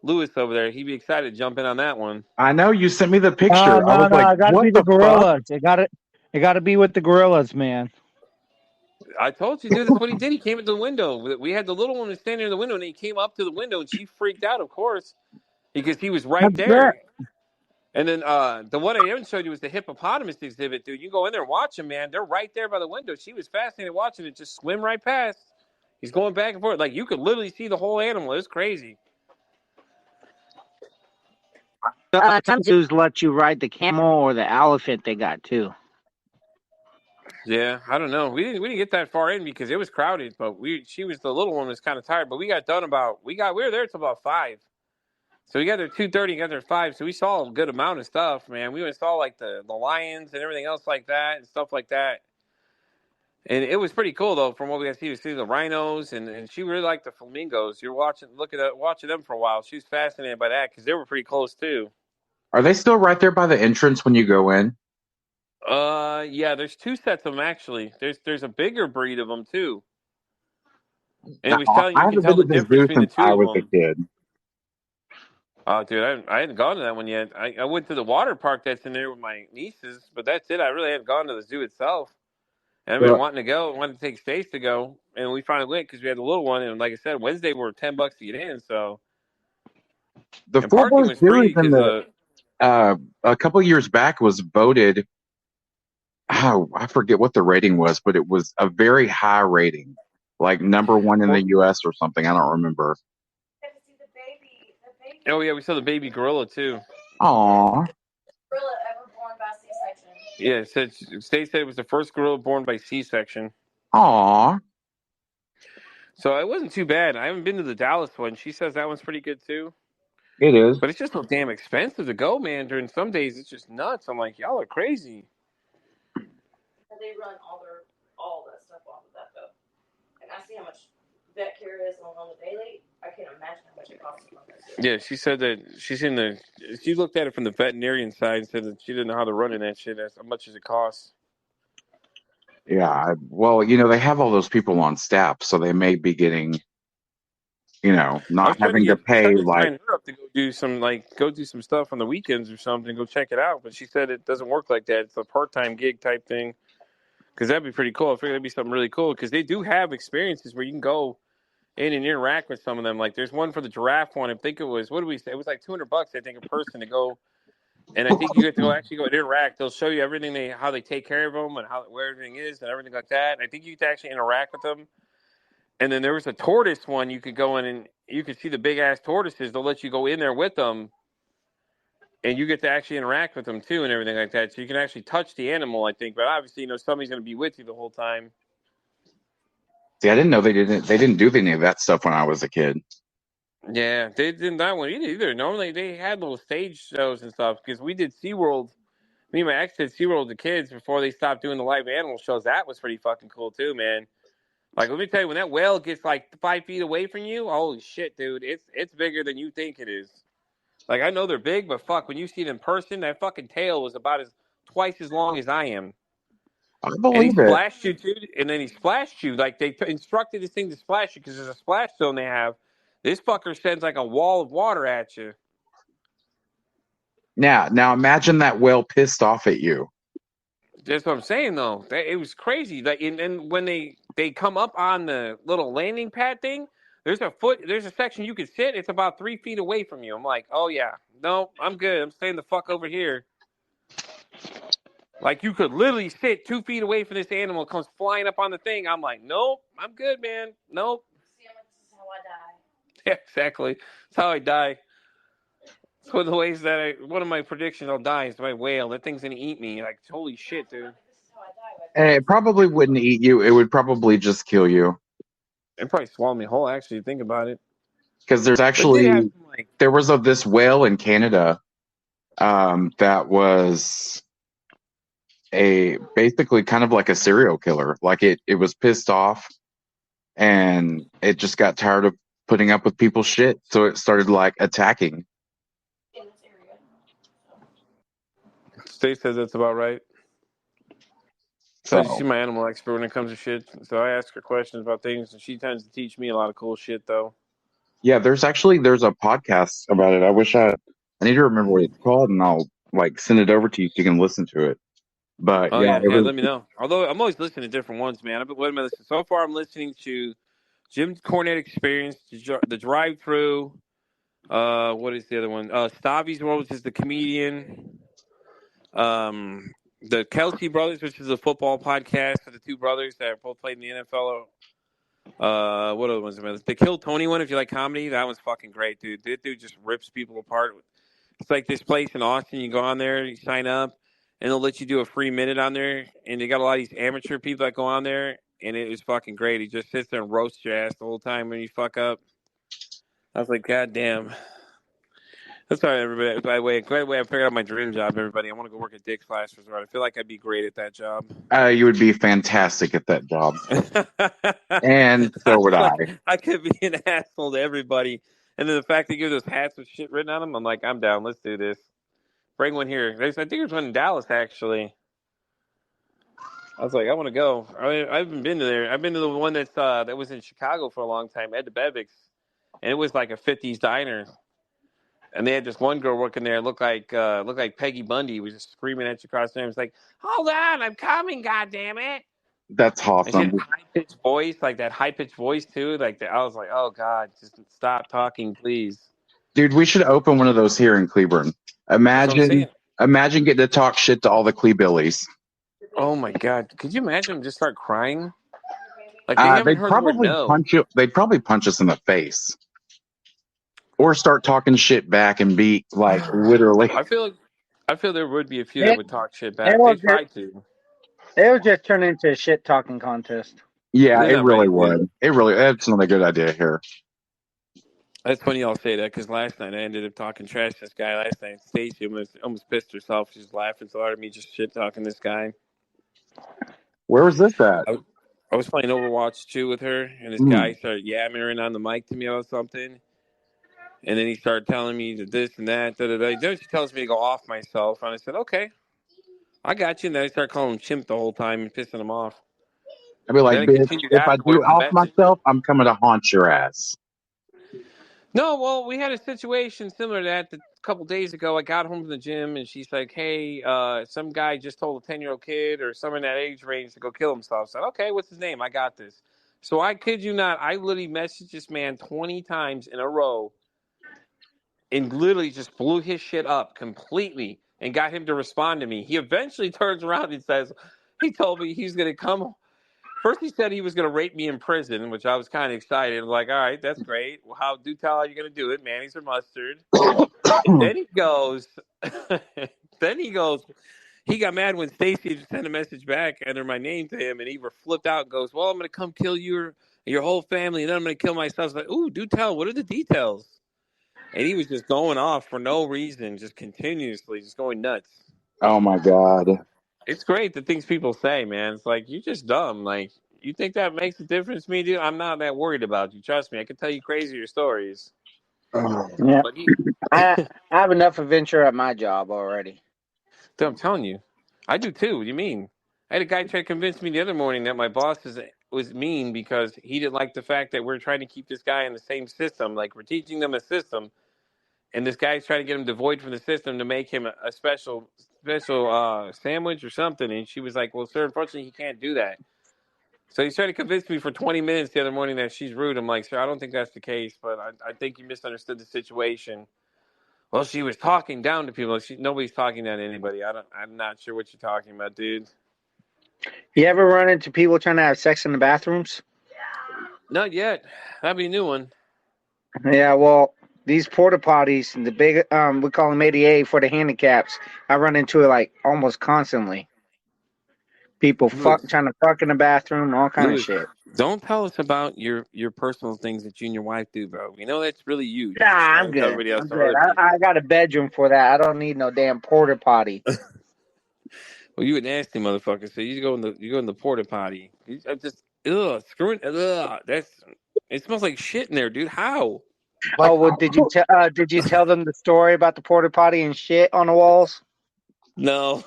Luis over there. He'd be excited to jump in on that one. I know you sent me the No, picture. I no, was no. like, It got to what be the the fuck? gorillas. It got to be with the gorillas, man. I told you, dude. That's what he did. He came at the window. We had the little one standing in the window, and he came up to the window, and she freaked out, of course, because he was right That's good. there. And then the one I haven't showed you was the hippopotamus exhibit, dude. You go in there and watch them, man. They're right there by the window. She was fascinated watching it just swim right past. He's going back and forth. Like, you could literally see the whole animal. It's crazy. Some zoos let you ride the camel or the elephant they got, too. Yeah, I don't know. We didn't get that far in because it was crowded, but she was the little one was kind of tired, but we got done we were there till about 5. So we got there 2:30, got there 5. So we saw a good amount of stuff, man. We went and saw like the lions and everything else like that and stuff like that. And it was pretty cool though, from what we got to see. We see the rhinos and she really liked the flamingos. You're watching them for a while. She was fascinated by that because they were pretty close too. Are they still right there by the entrance when you go in? Yeah, there's 2 sets of them actually. There's a bigger breed of them too. And it was telling I you can haven't tell been to the this difference zoo between the since 2 I of was a them. kid. Oh, dude, I hadn't gone to that one yet. I went to the water park that's in there with my nieces, but that's it. I really hadn't gone to the zoo itself. And I've been wanting to go, wanting to take Stace to go, and we finally went because we had the little one. And like I said, Wednesday were $10 to get in. So, The and Fort parking Worth was Zoo free is in because a couple years back was voted. Oh, I forget what the rating was, but it was a very high rating, like number 1 in the U.S. or something. I don't remember. Oh yeah, we saw the baby gorilla too. Aw. Gorilla ever born by C-section. Yeah, Stace said it was the first gorilla born by C-section. Aw. So it wasn't too bad. I haven't been to the Dallas one. She says that one's pretty good too. It is. But it's just so damn expensive to go, man. During some days, it's just nuts. I'm like, y'all are crazy. They run all that stuff off of that though, and I see how much vet care is on the daily. I can't imagine how much it costs to run that. Yeah, she said that she looked at it from the veterinarian side and said that she didn't know how to run in that shit. How much does it cost? Yeah. Well, they have all those people on staff, so they may be getting, not having to pay like. Sign her up to go do some stuff on the weekends or something. Go check it out. But she said it doesn't work like that. It's a part-time gig type thing. Because that'd be pretty cool. I figured that'd be something really cool. Because they do have experiences where you can go in and interact with some of them. Like there's one for the giraffe one. I think it was, what did we say? It was like $200, I think, a person to go. And I think you get to go and interact. They'll show you everything how they take care of them and where everything is and everything like that. And I think you get to actually interact with them. And then there was a tortoise one. You could go in and you could see the big ass tortoises. They'll let you go in there with them. And you get to actually interact with them too and everything like that. So you can actually touch the animal, I think. But obviously, somebody's going to be with you the whole time. See, I didn't know they didn't do any of that stuff when I was a kid. Yeah, they didn't that one either. Normally they had little stage shows and stuff because we did SeaWorld. Me and my ex did SeaWorld with the kids before they stopped doing the live animal shows. That was pretty fucking cool too, man. Like, let me tell you, when that whale gets like 5 feet away from you, holy shit, dude, it's bigger than you think it is. Like, I know they're big, but fuck, when you see it in person, that fucking tail was about twice as long as I am. I And believe he it. splashed you too, and then he splashed you. Like they instructed this thing to splash you because there's a splash zone they have. This fucker sends like a wall of water at you. Now imagine that whale pissed off at you. That's what I'm saying, though. It was crazy. Like, and when they come up on the little landing pad thing, there's a section you could sit. It's about 3 feet away from you. I'm like, oh yeah, no, I'm good. I'm staying the fuck over here. Like, you could literally sit 2 feet away from this animal. It comes flying up on the thing. I'm like, nope, I'm good, man. Nope. See, this is how I die. Yeah, exactly. That's how I die. It's one of the ways that one of my predictions I'll die is by whale. That thing's gonna eat me. Like, holy shit, dude. And it probably wouldn't eat you. It would probably just kill you. It'd probably swallow me whole, actually, think about it. Because there's actually there was this whale in Canada that was basically kind of like a serial killer. Like it was pissed off and it just got tired of putting up with people's shit, so it started like attacking. In this area. State says that's about right. So she's my animal expert when it comes to shit. So I ask her questions about things, and she tends to teach me a lot of cool shit, though. Yeah, there's a podcast about it. I need to remember what it's called, and I'll send it over to you so you can listen to it. But Oh yeah, yeah, let me know. Although I'm always listening to different ones, man. What am I listening? So far, I'm listening to Jim Cornette Experience, the Drive Through. What is the other one? Stavi's World, which is the comedian. The Kelsey Brothers, which is a football podcast of the two brothers that both played in the NFL. What other ones? The Kill Tony one, if you like comedy, that one's fucking great, dude. That dude just rips people apart. It's like this place in Austin. You go on there, you sign up, and they'll let you do a free minute on there. And they got a lot of these amateur people that go on there, and it was fucking great. He just sits there and roasts your ass the whole time when you fuck up. I was like, God damn. That's all right, everybody. By the way, I figured out my dream job, everybody. I want to go work at Dick's Last Resort. I feel like I'd be great at that job. you would be fantastic at that job, and so would I. I could be an asshole to everybody. And then the fact they give those hats with shit written on them, I'm like, I'm down. Let's do this. Bring one here. I think there's one in Dallas, actually. I was like, I want to go. I haven't been to there. I've been to the one that was in Chicago for a long time, Ed Bevic's, and it was like a 50s diner. And they had this one girl working there, looked like Peggy Bundy, was just screaming at you across the room. It's like, hold on, I'm coming, goddammit. That's awesome. And she had high pitched voice, like that high pitched voice too. I was like, oh God, just stop talking, please. Dude, we should open one of those here in Cleburne. Imagine getting to talk shit to all the Clebillies. Oh my God, could you imagine them just start crying? Like they'd probably punch you. They'd probably punch us in the face. Or start talking shit back and be literally. I feel there would be a few that would talk shit back. They try to. It would just turn into a shit talking contest. Yeah, it really would. It's not a good idea here. That's funny y'all say that, because last night I ended up talking trash to this guy last night. Stacy almost pissed herself. She was laughing so hard at me just shit talking this guy. Where was this at? I was playing Overwatch 2 with her, and this guy started yammering on the mic to me about something. And then he started telling me this and that. Then she tells me to go off myself. And I said, okay, I got you. And then I started calling him chimp the whole time and pissing him off. I'd be like, bitch, if I do off myself, I'm coming to haunt your ass. No, well, we had a situation similar to that a couple days ago. I got home from the gym, and she's like, hey, some guy just told a 10-year-old kid or someone in that age range to go kill himself. I said, okay, what's his name? I got this. So I kid you not, I literally messaged this man 20 times in a row and literally just blew his shit up completely and got him to respond to me. He eventually turns around and says, he told me he's going to come. First he said he was going to rape me in prison, which I was kind of excited. I'm like, all right, that's great. Well, do tell how you're going to do it, mayonnaise or mustard. And then he goes, he got mad when Stacy sent a message back under my name to him, and he flipped out and goes, well, I'm going to come kill you and your whole family, and then I'm going to kill myself. I was like, ooh, do tell. What are the details? And he was just going off for no reason, just continuously, just going nuts. Oh, my God. It's great the things people say, man. It's like, you're just dumb. Like, you think that makes a difference to me, dude? I'm not that worried about you. Trust me. I can tell you crazier stories. Yeah. I have enough adventure at my job already. Dude, I'm telling you. I do, too. What do you mean? I had a guy try to convince me the other morning that my boss was mean because he didn't like the fact that we're trying to keep this guy in the same system. Like, we're teaching them a system. And this guy's trying to get him devoid from the system to make him a special sandwich or something. And she was like, well, sir, unfortunately, he can't do that. So he's trying to convince me for 20 minutes the other morning that she's rude. I'm like, sir, I don't think that's the case, but I think you misunderstood the situation. Well, she was talking down to people. Nobody's talking down to anybody. I'm not sure what you're talking about, dude. You ever run into people trying to have sex in the bathrooms? Not yet. That'd be a new one. Yeah, well, these porta potties, the big, we call them ADA for the handicaps. I run into it like almost constantly. People trying to fuck in the bathroom, all kind of shit. Don't tell us about your personal things that you and your wife do, bro. We know that's really you. Nah, I'm good. I got a bedroom for that. I don't need no damn porta potty. Well, you a nasty motherfucker. So you go in the porta potty. Screwing. It smells like shit in there, dude. How? Oh, well, did you tell them the story about the porta potty and shit on the walls? No.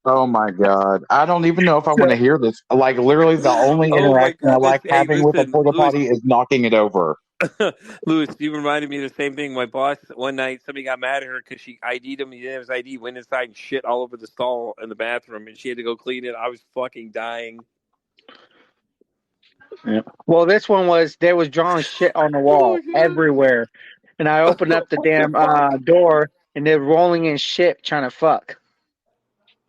Oh my God. I don't even know if I want to hear this. Like, literally, the only Oh my interaction I God! like Hey, having with a listen, porta Louis. potty is knocking it over. Louis, you reminded me of the same thing. My boss one night, somebody got mad at her because she ID'd him. He didn't have his ID. Went inside and shit all over the stall in the bathroom, and she had to go clean it. I was fucking dying. Yeah. Well, this one there was drawn shit on the Oh wall my God! everywhere, and I opened up the What the damn fuck? door, and they're rolling in shit trying to fuck.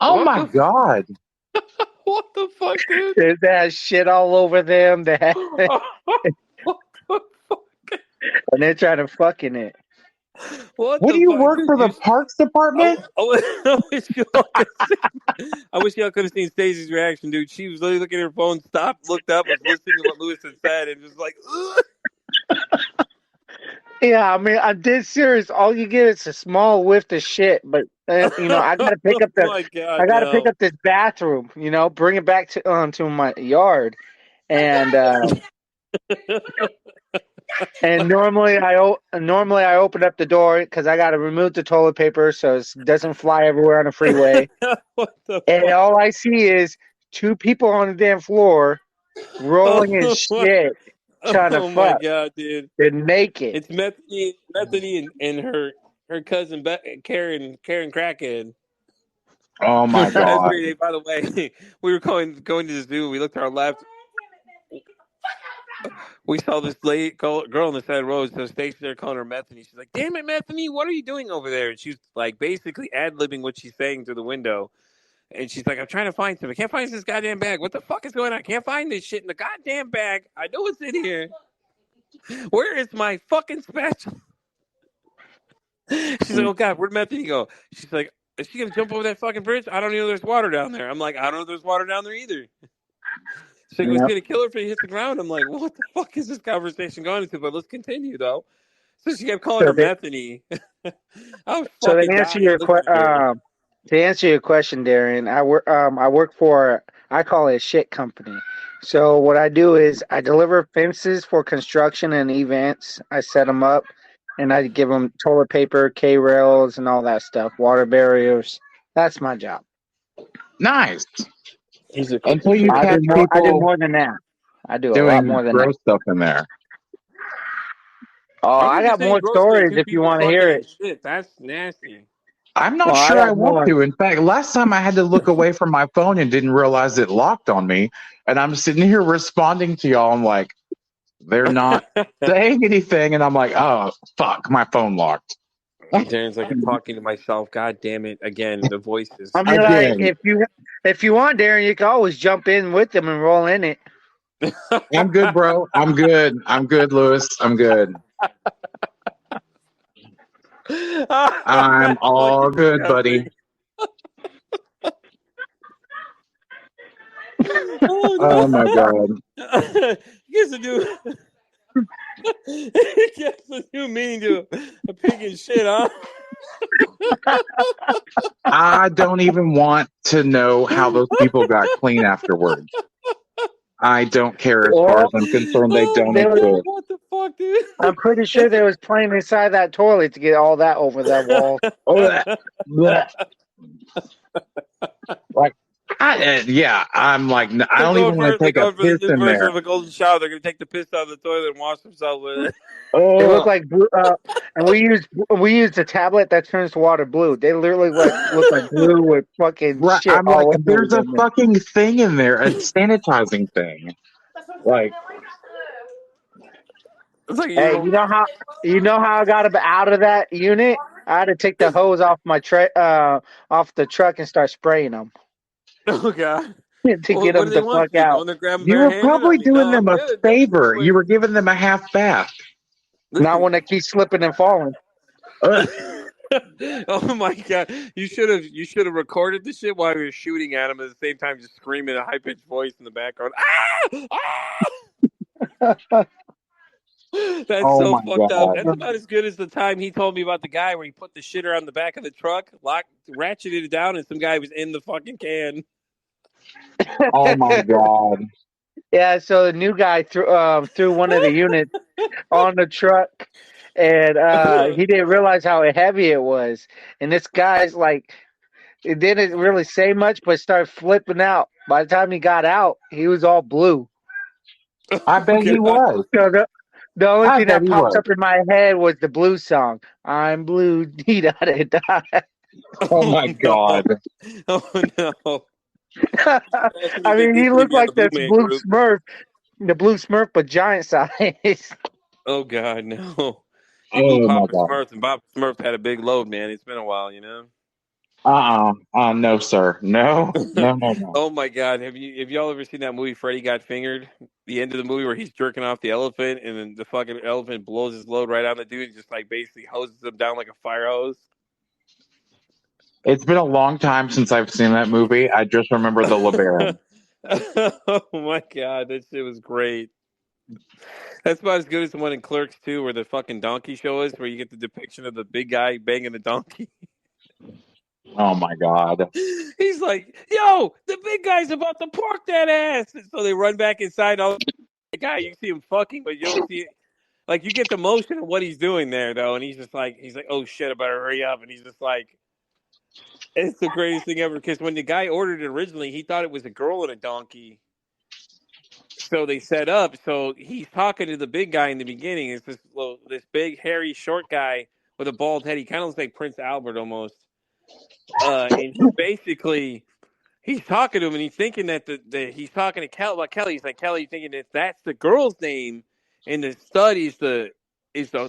Oh What my the God. what the fuck, dude? They had shit all over them. What the fuck? And they're trying to fuck in it. What What do the you fuck, work dude? for the Parks Department? I wish y'all could see. I wish y'all could have seen Stacey's reaction, dude. She was literally looking at her phone, stopped, looked up, was listening to what Lewis had said, and was like, ugh. Yeah, I mean, I'm dead serious. All you get is a small whiff of shit, but I gotta pick up Oh my God, I gotta pick no. up this bathroom. Bring it back to my yard, and normally I open up the door because I gotta remove the toilet paper so it doesn't fly everywhere on the freeway. What the And fuck? all I see is two people on the damn floor rolling in Oh my, shit, trying to oh my fuck. God, dude. They're naked. It's Methany and her cousin Karen Crackhead. Oh my That's God. great. Hey, by the way, we were going to the zoo. We looked to our left. We saw this girl on the side of the road. So Stacey there calling her Methany. She's like, "Damn it, Methany, what are you doing over there?" And she's like, basically ad libbing what she's saying through the window. And she's like, "I'm trying to find something. I can't find this goddamn bag. What the fuck is going on? I can't find this shit in the goddamn bag. I know it's in here. Where is my fucking spatula?" She's like, "Oh God, where'd Methany go?" She's like, "Is she gonna jump over that fucking bridge? I don't know there's water down there." I'm like, "I don't know there's water down there either." She's like, "It's Yep. gonna kill her if he hits the ground." I'm like, "What the fuck is this conversation going into?" But let's continue though. So she kept calling So her they, Methany. I was so fucking dying listening to her. to answer your question, Darren, I work for, I call it a shit company. So what I do is I deliver fences for construction and events. I set them up, and I give them toilet paper, K rails, and all that stuff, water barriers. That's my job. Nice. He's a Until you I do catch more. I do people more than that. I do a lot doing more than that. gross stuff in there. Oh, I I wouldn't got just say more gross, but stories accuse if you people of want to fucking hear and it. shit. That's nasty. I'm not Well, I sure I got want more. to. In fact, last time I had to look away from my phone and didn't realize it locked on me. And I'm sitting here responding to y'all. I'm like, they're not saying anything. And I'm like, oh, fuck, my phone locked. Darren's like, I'm talking to myself. God damn it! Again, the voices. I mean, like Again, if you want, Darren, you can always jump in with them and roll in it. I'm good, bro. I'm good. I'm good, Lewis. I'm good. I'm That's all fucking good, buddy. disgusting. Oh Oh my God. no! Gives a new, it gives a new meaning to a pig and shit, huh? I don't even want to know how those people got clean afterwards. I don't care. As far as Well, I'm concerned, they Oh don't my they were, God! exist. What the fuck, dude? I'm pretty sure they was playing inside that toilet to get all that over that wall. Oh, bleh. Like, yeah, I'm like, I don't even want to They're take a going for the piss new in version there. of a golden shower. They're gonna take the piss out of the toilet and wash themselves with it. It looked Oh, like blue, and we used a tablet that turns to water blue. They literally look like blue with fucking right. shit I'm like, all over there's a them. fucking thing in there, a sanitizing thing. Like, It's like Hey, you. you know how I got out of that unit? I had to take the hose off off the truck and start spraying them Oh God! to get What do them they the want fuck you to do? Go out. in there, grab them you were barehanded? I probably mean, doing no, I'm them a good. Don't do favor. it. You were giving them a half bath. Not Listen. when they keep slipping and falling. Ugh. Oh my God! You should have recorded the shit while you were shooting at him at the same time, just screaming a high pitched voice in the background. Ah! Ah! That's Oh so my fucked up. God. That's about as good as the time he told me about the guy where he put the shitter on the back of the truck, ratcheted it down, and some guy was in the fucking can. Oh my God. Yeah, so the new guy threw one of the units on the truck, and he didn't realize how heavy it was. And this guy's like It didn't really say much, but started flipping out. By the time he got out, he was all blue. I Oh, bet he God. was. So the only I thing bet that he popped was. up in my head was the blue song. I'm blue, dee da da da. Oh Oh, my no. God. Oh, no. That's when you I think mean, they he should leave looked you out like of Blue this Man blue Group. Smurf, the blue Smurf, but giant size. Oh, God, no. He blew Oh my Papa God. Smurf, and Papa Smurf had a big load, man. It's been a while, you know? No, sir. No, no, no, no. Oh, my God. Have y'all ever seen that movie, Freddy Got Fingered? The end of the movie where he's jerking off the elephant, and then the fucking elephant blows his load right on the dude and just, like, basically hoses him down like a fire hose? It's been a long time since I've seen that movie. I just remember the LeBaron. Oh, my God. That shit was great. That's about as good as the one in Clerks 2 where the fucking donkey show is, where you get the depiction of the big guy banging the donkey. Oh my God. He's like, yo, the big guy's about to park that ass. And so they run back inside. All the guy, you see him fucking, but you don't see it. Like, you get the motion of what he's doing there, though. And he's like, oh shit, I better hurry up. And he's just like, it's the greatest thing ever. Because when the guy ordered it originally, he thought it was a girl and a donkey. So they set up. So he's talking to the big guy in the beginning. It's this big, hairy, short guy with a bald head. He kind of looks like Prince Albert almost. And he basically he's talking to him, and he's thinking that he's talking to Kelly. He's like, Kelly, thinking that that's the girl's name, and the stud is the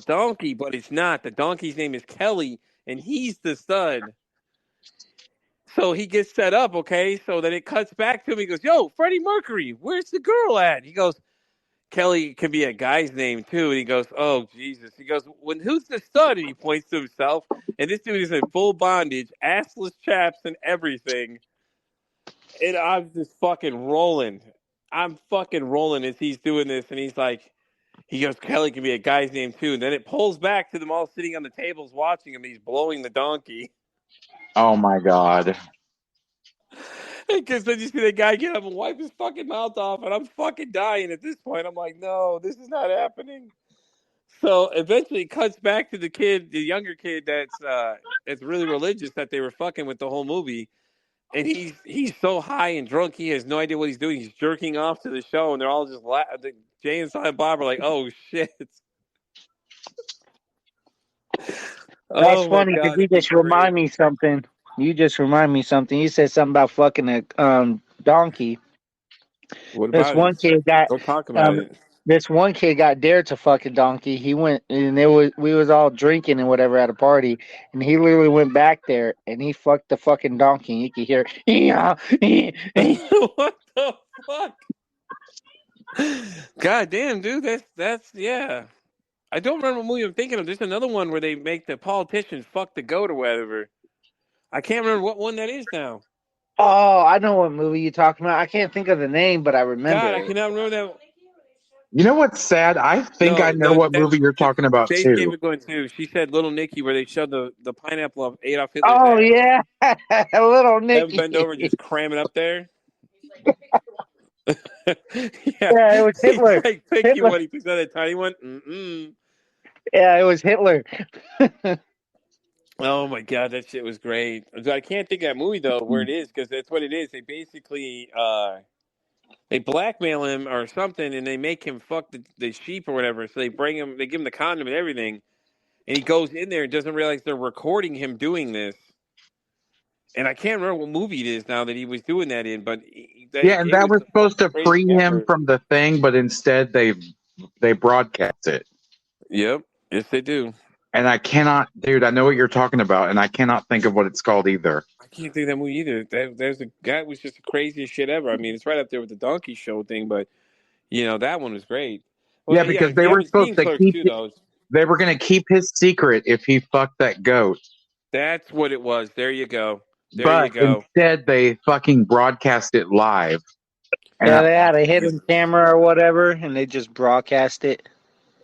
donkey, but it's not. The donkey's name is Kelly, and he's the stud. So he gets set up, okay? So then it cuts back to him. He goes, yo, Freddie Mercury, where's the girl at? He goes, Kelly can be a guy's name too. And he goes, oh, Jesus. He goes, who's the stud? And he points to himself. And this dude is in full bondage, assless chaps and everything. And I'm just fucking rolling. I'm fucking rolling as he's doing this. And he's like, he goes, Kelly can be a guy's name too. And then it pulls back to them all sitting on the tables watching him. He's blowing the donkey. Oh my God. Because then you see the guy get up and wipe his fucking mouth off, and I'm fucking dying at this point. I'm like, no, this is not happening. So eventually it cuts back to the kid, the younger kid that's really religious that they were fucking with the whole movie. And he's so high and drunk he has no idea what he's doing. He's jerking off to the show, and they're all just Jay and Silent Bob are like, oh shit. That's Oh my funny because God, you it was just remind great. me something. You just remind me something. You said something about fucking a donkey. What This about it? one kid got Don't talk about um it. this one kid got dared to fuck a donkey. He went and it was we was all drinking and whatever at a party, and he literally went back there and he fucked the fucking donkey. And you could hear What the fuck? God damn, dude, that's yeah. I don't remember what movie I'm thinking of. There's another one where they make the politicians fuck the goat or whatever. I can't remember what one that is now. Oh, I know what movie you're talking about. I can't think of the name, but I remember God, I it. cannot remember that. You know what's sad? I think I No, know what that's movie you're talking about Chase gave too. it going too. She said Little Nicky, where they shoved the pineapple off Adolf Hitler's Oh ass. yeah, little Have him Nicky. bend over and just cram it up there. Yeah, Yeah, it was he's Hitler. like picky Hitler. when he puts out a tiny one. Mm-mm. Yeah, it was Hitler. Oh my God, that shit was great. I can't think of that movie though, where it is, because that's what it is. They basically they blackmail him or something, and they make him fuck the sheep or whatever. So they bring him, they give him the condom and everything, and he goes in there and doesn't realize they're recording him doing this. And I can't remember what movie it is now that he was doing that in, but Yeah, and it that was was the supposed fucking to greatest free thing him ever. from the thing, but instead they broadcast it. Yep, yes they do. And I cannot, dude, I know what you're talking about, and I cannot think of what it's called either. I can't think of that movie either. That was just the craziest shit ever. I mean, it's right up there with the Donkey Show thing, but that one was great. Yeah, Well, yeah, because if they you were haven't supposed seen to Clerks keep 2, though, they were going to keep his secret if he fucked that goat. that's what it was. There you go. There you But go. instead they fucking broadcast it live. And Yeah, they had a Jesus. hidden camera or whatever, and they just broadcast it.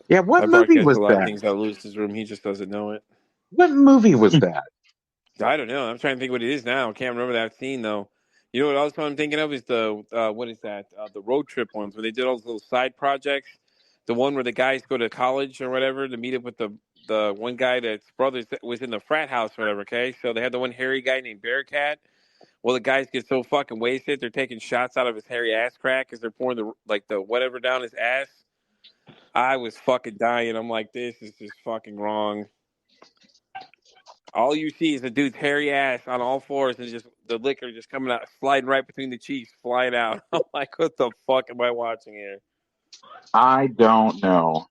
yeah, what I movie broadcast was a lot of that? things out of Lewis's room. He just doesn't know it. What movie was that? I don't know. I'm trying to think what it is now. I can't remember that scene, though. You know what else I'm thinking of is what is that? The road trip ones where they did all those little side projects. The one where the guys go to college or whatever to meet up with the one guy that's brother was in the frat house or whatever. Okay, so they had the one hairy guy named Bearcat. Well, the guys get so fucking wasted, they're taking shots out of his hairy ass crack because they're pouring the whatever down his ass. I was fucking dying. I'm like, this is just fucking wrong. All you see is a dude's hairy ass on all fours and just the liquor just coming out, sliding right between the cheeks, flying out. I'm like, what the fuck am I watching here? I don't know.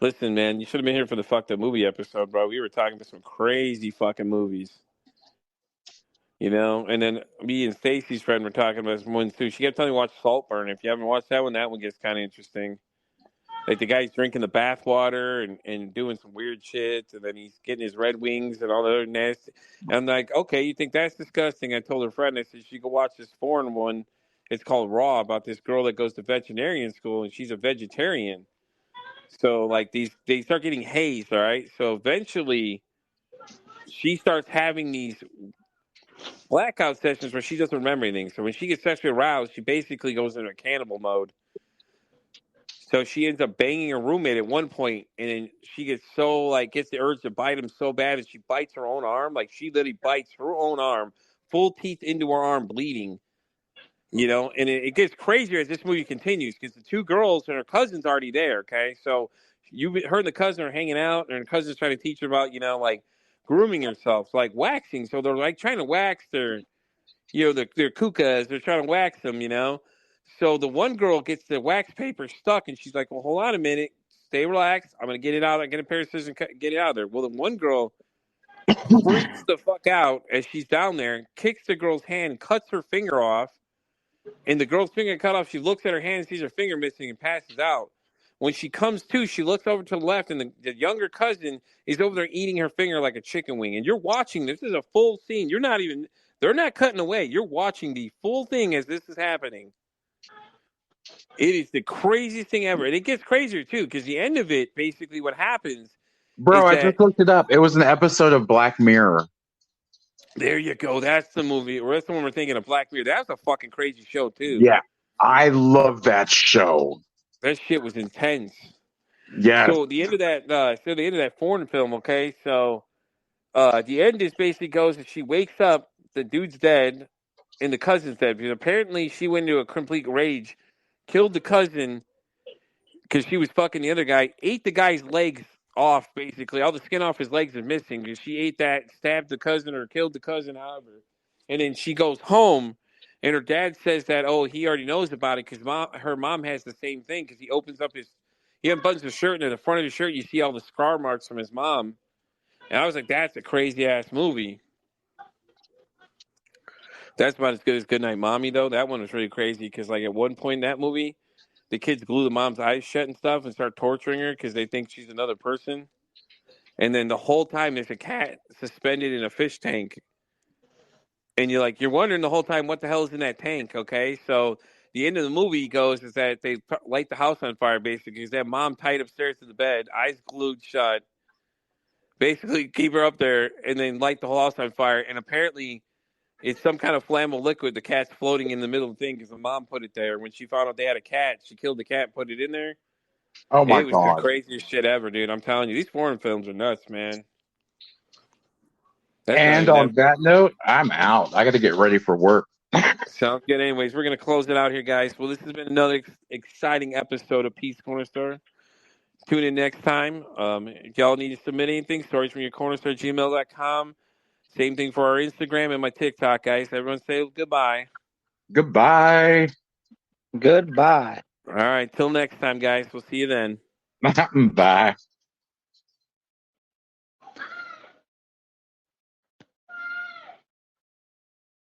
Listen, man, you should have been here for the fucked up movie episode, bro. We were talking about some crazy fucking movies. You know, and then me and Stacy's friend were talking about this one too. She kept telling me to watch Saltburn. If you haven't watched that one gets kind of interesting. Like the guy's drinking the bath water and doing some weird shit, and then he's getting his Red Wings and all the other nasty. And I'm like, okay, you think that's disgusting? I told her friend, I said, she could watch this foreign one. It's called Raw, about this girl that goes to veterinarian school, and she's a vegetarian. So, like, they start getting hazed, all right? So eventually, she starts having these blackout sessions where she doesn't remember anything. So when she gets sexually aroused, she basically goes into a cannibal mode. So she ends up banging her roommate at one point, and then she gets the urge to bite him so bad that she bites her own arm. Like, she literally bites her own arm, full teeth into her arm, bleeding. You know, and it gets crazier as this movie continues because the two girls and her cousin's already there, okay? So her and the cousin are hanging out, and her cousin's trying to teach her about, like, grooming herself, like waxing. So they're, like, trying to wax their kukas. They're trying to wax them, So the one girl gets the wax paper stuck, and she's like, well, hold on a minute. Stay relaxed. I'm going to get it out. I get a pair of scissors and get it out of there. Well, the one girl freaks the fuck out as she's down there, kicks the girl's hand, cuts her finger off, and the girl's finger cut off. She looks at her hand, sees her finger missing, and passes out. When she comes to, she looks over to the left, and the younger cousin is over there eating her finger like a chicken wing. And you're watching. This is a full scene. They're not cutting away. You're watching the full thing as this is happening. It is the craziest thing ever. And it gets crazier, too, because the end of it, basically what happens Bro, I just looked it up. It was an episode of Black Mirror. There you go. That's the movie. Or that's the one we're thinking of, Black Mirror. That's a fucking crazy show, too. Yeah. I love that show. That shit was intense. Yeah. So the end of that foreign film, okay? So the end is basically goes that she wakes up, the dude's dead, and the cousin's dead. Because apparently she went into a complete rage, killed the cousin because she was fucking the other guy, ate the guy's legs off, basically. All the skin off his legs is missing because she ate that, stabbed the cousin or killed the cousin, however. And then she goes home, and her dad says that, he already knows about it because her mom has the same thing because he unbuttons his shirt, and in the front of his shirt, you see all the scar marks from his mom. And I was like, that's a crazy-ass movie. That's about as good as Goodnight Mommy, though. That one was really crazy because, like, at one point in that movie, the kids glue the mom's eyes shut and stuff and start torturing her because they think she's another person. And then the whole time there's a cat suspended in a fish tank. And you're wondering the whole time what the hell is in that tank, okay? So the end of the movie goes is that they light the house on fire, basically, because they have mom tied upstairs to the bed, eyes glued shut, basically keep her up there, and then light the whole house on fire. And apparently it's some kind of flammable liquid. The cat's floating in the middle of the thing because the mom put it there. When she found out they had a cat, she killed the cat and put it in there. Oh, my God. It was the craziest shit ever, dude. I'm telling you, these foreign films are nuts, man. And on that note, I'm out. I got to get ready for work. Sounds good. Anyways, we're going to close it out here, guys. Well, this has been another exciting episode of Pete's Corner Store. Tune in next time. If y'all need to submit anything, stories from your corner store, gmail.com. Same thing for our Instagram and my TikTok, guys. Everyone say goodbye. Goodbye. Goodbye. All right. Till next time, guys. We'll see you then. Bye.